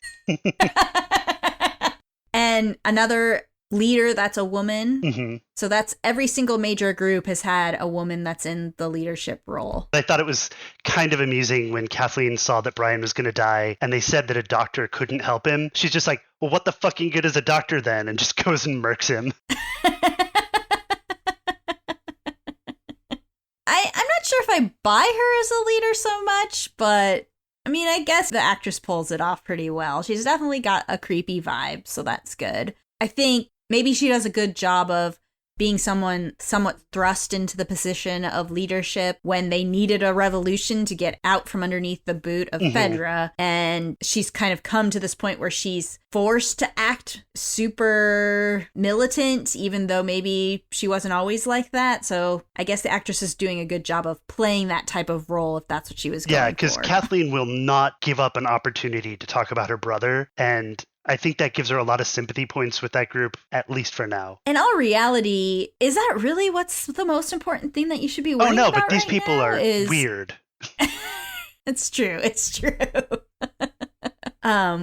And another leader that's a woman. Mm-hmm. So that's every single major group has had a woman that's in the leadership role. I thought it was kind of amusing when Kathleen saw that Brian was going to die and they said that a doctor couldn't help him. She's just like, well, what the fucking good is a doctor then? And just goes and murks him. I'm not sure if I buy her as a leader so much, but I mean, I guess the actress pulls it off pretty well. She's definitely got a creepy vibe, so that's good. I think maybe she does a good job of being someone somewhat thrust into the position of leadership when they needed a revolution to get out from underneath the boot of Fedra. And she's kind of come to this point where she's forced to act super militant, even though maybe she wasn't always like that. So I guess the actress is doing a good job of playing that type of role if that's what she was going for. Yeah, because Kathleen will not give up an opportunity to talk about her brother. And I think that gives her a lot of sympathy points with that group, at least for now. In all reality, is that really what's the most important thing that you should be worrying about? Oh, no, but these people are weird. It's true. It's true.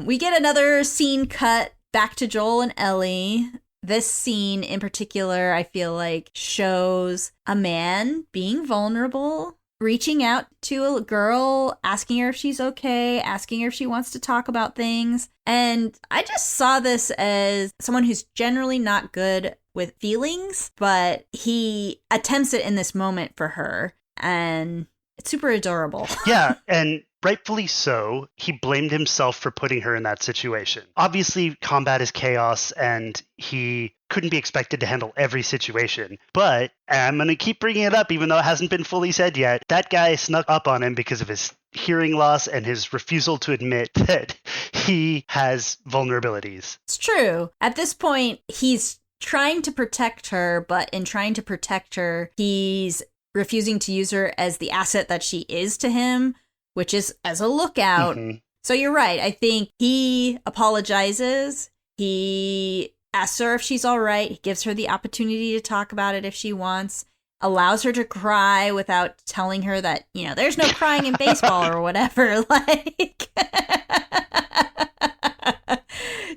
We get another scene cut back to Joel and Ellie. this scene in particular, I feel like, shows a man being vulnerable, reaching out to a girl, asking her if she's okay, asking her if she wants to talk about things. And I just saw this as someone who's generally not good with feelings, but he attempts it in this moment for her. And it's super adorable. Yeah, and rightfully so. He blamed himself for putting her in that situation. Obviously, combat is chaos, and he couldn't be expected to handle every situation. But, and I'm going to keep bringing it up even though it hasn't been fully said yet, that guy snuck up on him because of his hearing loss and his refusal to admit that he has vulnerabilities. It's true. At this point, he's trying to protect her, but in trying to protect her, he's refusing to use her as the asset that she is to him, which is as a lookout. Mm-hmm. So you're right. I think he apologizes. He asks her if she's all right. He gives her the opportunity to talk about it if she wants. Allows her to cry without telling her that, you know, there's no crying in baseball or whatever. Like,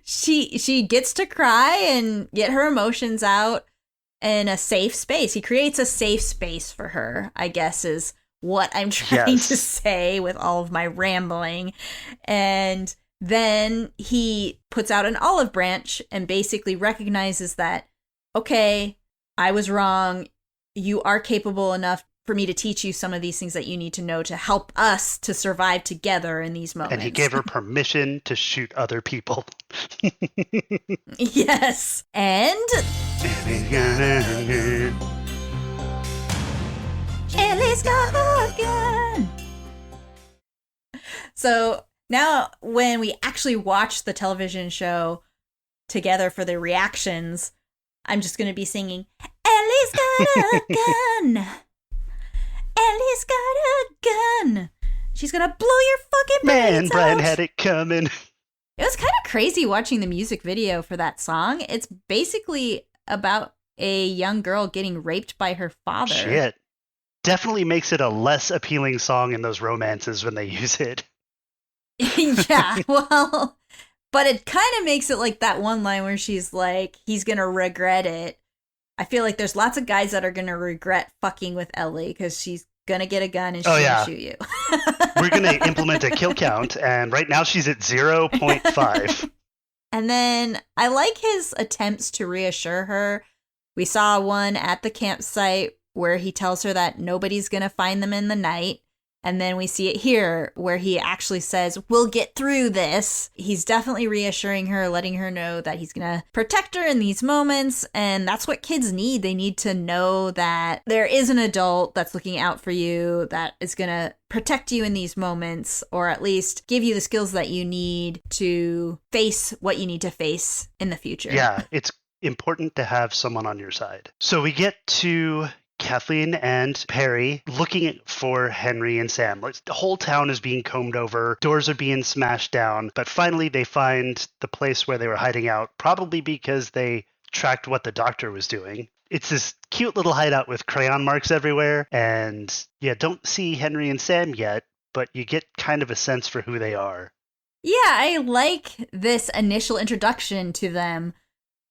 she gets to cry and get her emotions out in a safe space. He creates a safe space for her, I guess, is what I'm trying to say with all of my rambling. And then he puts out an olive branch and basically recognizes that, okay, I was wrong. You are capable enough for me to teach you some of these things that you need to know to help us to survive together in these moments. And he gave her permission to shoot other people. Yes. And Ellie's got a gun. So now when we actually watch the television show together for the reactions, I'm just going to be singing, Ellie's got a gun. Ellie's got a gun. She's going to blow your fucking brains out. Man, Brian had it coming. It was kind of crazy watching the music video for that song. It's basically about a young girl getting raped by her father. Shit. Definitely makes it a less appealing song in those romances when they use it. Yeah, well, but it kind of makes it like that one line where she's like, he's going to regret it. I feel like there's lots of guys that are going to regret fucking with Ellie because she's going to get a gun and she's going to shoot you. We're going to implement a kill count, and right now she's at 0.5. And then I like his attempts to reassure her. We saw one at the campsite where he tells her that nobody's going to find them in the night. And then we see it here where he actually says, we'll get through this. He's definitely reassuring her, letting her know that he's going to protect her in these moments. And that's what kids need. They need to know that there is an adult that's looking out for you, that is going to protect you in these moments, or at least give you the skills that you need to face what you need to face in the future. Yeah, it's important to have someone on your side. So we get to Kathleen and Perry looking for Henry and Sam. The whole town is being combed over. Doors are being smashed down. But finally, they find the place where they were hiding out, probably because they tracked what the doctor was doing. It's this cute little hideout with crayon marks everywhere. And yeah, don't see Henry and Sam yet, but you get kind of a sense for who they are. Yeah, I like this initial introduction to them.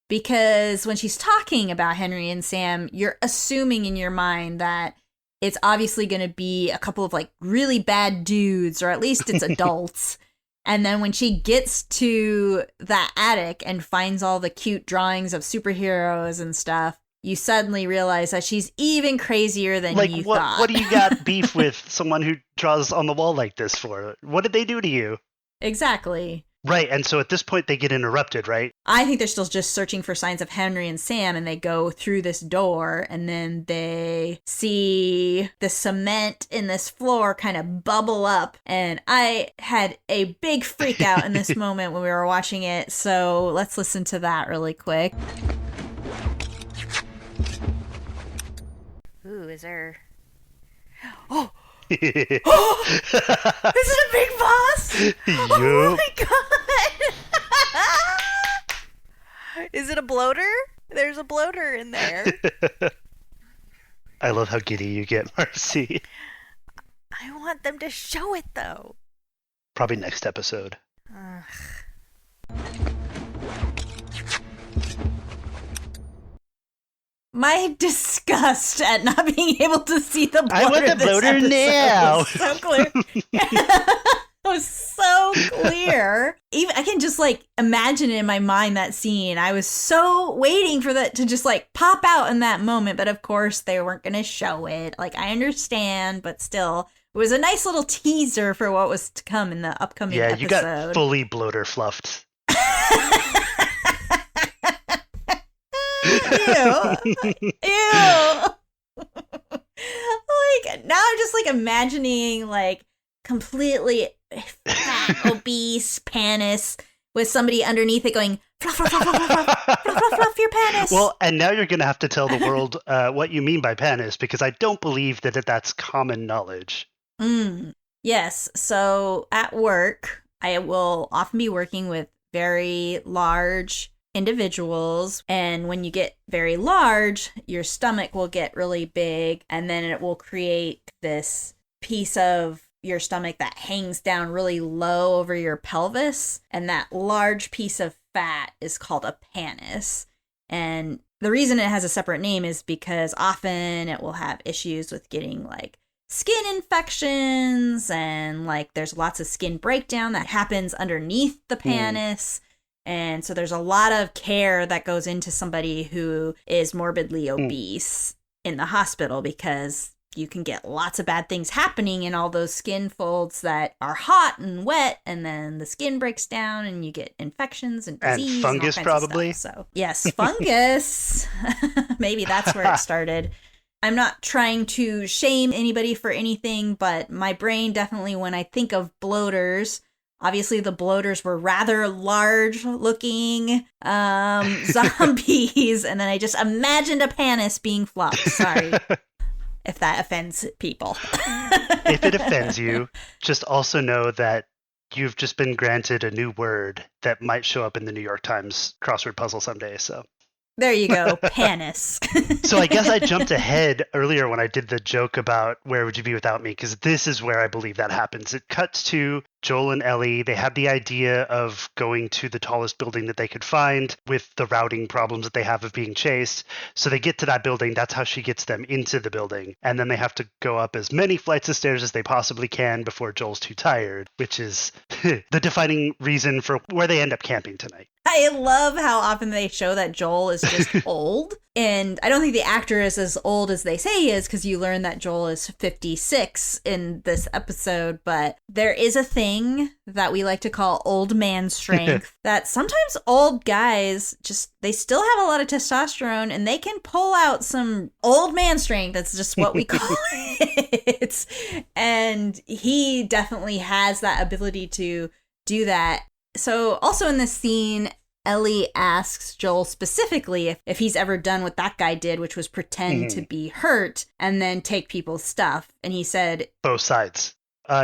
Because when she's talking about Henry and Sam, you're assuming in your mind that it's obviously going to be a couple of like really bad dudes, or at least it's adults. And then when she gets to that attic and finds all the cute drawings of superheroes and stuff, you suddenly realize that she's even crazier than you thought. What do you got beef with someone who draws on the wall like this for? What did they do to you? Exactly. Right, and so at this point they get interrupted, right? I think they're still just searching for signs of Henry and Sam, and they go through this door, and then they see the cement in this floor kind of bubble up, and I had a big freak out in this moment when we were watching it, so let's listen to that really quick. Ooh, is there... Oh! Oh, is it a big boss? Yup. Oh my god! Is it a bloater? There's a bloater in there. I love how giddy you get, Marcy. I want them to show it though. Probably next episode. My disgust at not being able to see the bloater. I want the bloater now. Was so clear. It was so clear. Even I can just like imagine in my mind that scene. I was so waiting for that to just like pop out in that moment, but of course they weren't going to show it. Like I understand, but still, it was a nice little teaser for what was to come in the upcoming episode. Yeah, you got fully bloater fluffed. Ew. Like now I'm just like imagining like completely fat, obese Pannus with somebody underneath it going fluff, fluff, fluff, fluff, fluff, fluff, fluff, fluff your Pannus. Well, and now you're going to have to tell the world what you mean by Pannus, because I don't believe that that's common knowledge. Yes. So at work, I will often be working with very large individuals, and when you get very large, your stomach will get really big, and then it will create this piece of your stomach that hangs down really low over your pelvis, and that large piece of fat is called a pannus. And the reason it has a separate name is because often it will have issues with getting like skin infections, and like there's lots of skin breakdown that happens underneath the pannus. And so there's a lot of care that goes into somebody who is morbidly obese in the hospital, because you can get lots of bad things happening in all those skin folds that are hot and wet, and then the skin breaks down and you get infections and disease and fungus, and all kinds probably. of stuff. So yes, fungus. Maybe that's where it started. I'm not trying to shame anybody for anything, but my brain definitely, when I think of bloaters, obviously the bloaters were rather large looking zombies, and then I just imagined a pannus being flopped. Sorry if that offends people. If it offends you, just also know that you've just been granted a new word that might show up in the New York Times crossword puzzle someday. So there you go, Pannus. So I guess I jumped ahead earlier when I did the joke about where would you be without me, because this is where I believe that happens. It cuts to Joel and Ellie. They have the idea of going to the tallest building that they could find with the routing problems that they have of being chased. So they get to that building. That's how she gets them into the building. And then they have to go up as many flights of stairs as they possibly can before Joel's too tired, which is the defining reason for where they end up camping tonight. I love how often they show that Joel is just old. And I don't think the actor is as old as they say he is, because you learn that Joel is 56 in this episode. But there is a thing that we like to call old man strength, that sometimes old guys just, they still have a lot of testosterone and they can pull out some old man strength. That's just what we call it. And he definitely has that ability to do that. So also in this scene, Ellie asks Joel specifically if he's ever done what that guy did, which was pretend to be hurt and then take people's stuff. And he said, both sides.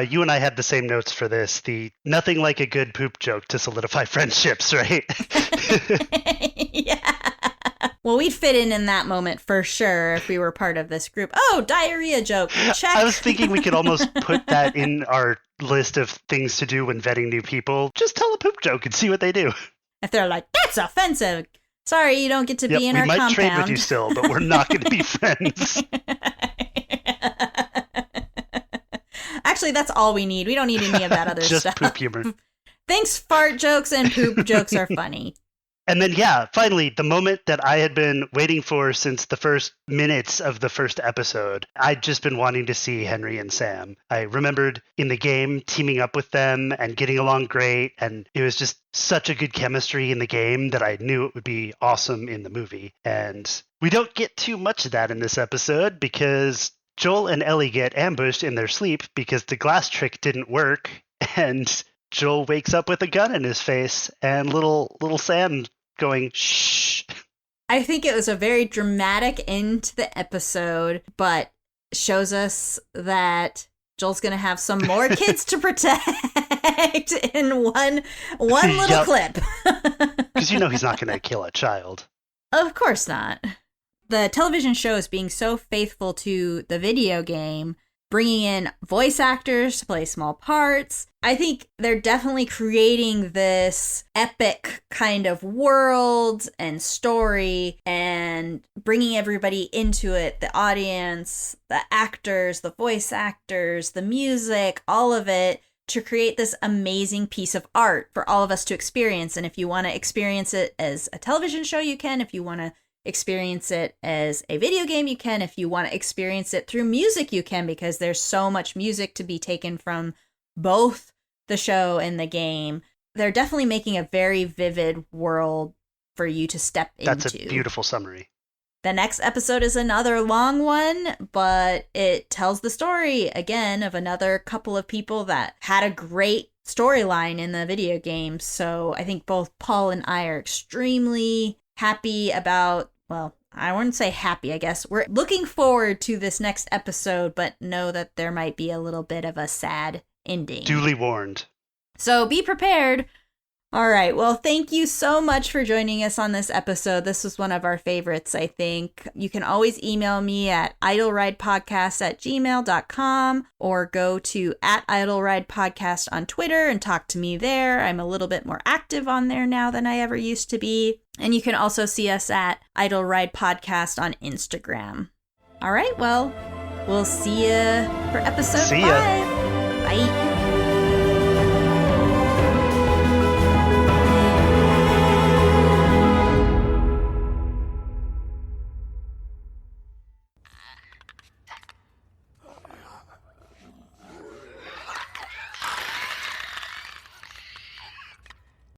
You and I had the same notes for this. The nothing like a good poop joke to solidify friendships, right? Yeah. Well, we'd fit in that moment for sure if we were part of this group. Oh, diarrhea joke. Check. I was thinking we could almost put that in our list of things to do when vetting new people. Just tell a poop joke and see what they do. If they're like, that's offensive. Sorry, you don't get to be in our compound. We might trade with you still, but we're not going to be friends. Actually, that's all we need. We don't need any of that other Just stuff. Just poop humor. Thinks fart jokes and poop jokes are funny. And then, yeah, finally, the moment that I had been waiting for since the first minutes of the first episode. I'd just been wanting to see Henry and Sam. I remembered in the game teaming up with them and getting along great, and it was just such a good chemistry in the game that I knew it would be awesome in the movie. And we don't get too much of that in this episode because Joel and Ellie get ambushed in their sleep because the glass trick didn't work, and Joel wakes up with a gun in his face, and little Sam going, shh. I think it was a very dramatic end to the episode, but shows us that Joel's going to have some more kids to protect in one little clip. Because you know he's not going to kill a child. Of course not. The television show is being so faithful to the video game bringing in voice actors to play small parts. I think they're definitely creating this epic kind of world and story and bringing everybody into it, the audience, the actors, the voice actors, the music, all of it, to create this amazing piece of art for all of us to experience. And if you want to experience it as a television show, you can. If you want to experience it as a video game, you can. If you want to experience it through music, you can, because there's so much music to be taken from both the show and the game. They're definitely making a very vivid world for you to step into. That's a beautiful summary. The next episode is another long one, but it tells the story again of another couple of people that had a great storyline in the video game. So I think both Paul and I are extremely happy about, well, I wouldn't say happy, I guess. We're looking forward to this next episode, but know that there might be a little bit of a sad ending. Duly warned. So be prepared. All right. Well, thank you so much for joining us on this episode. This was one of our favorites, I think. You can always email me at idleridepodcast@gmail.com or go to @idleridepodcast on Twitter and talk to me there. I'm a little bit more active on there now than I ever used to be. And you can also see us at Idle Ride Podcast on Instagram. All right. Well, we'll see you for episode 5. Bye.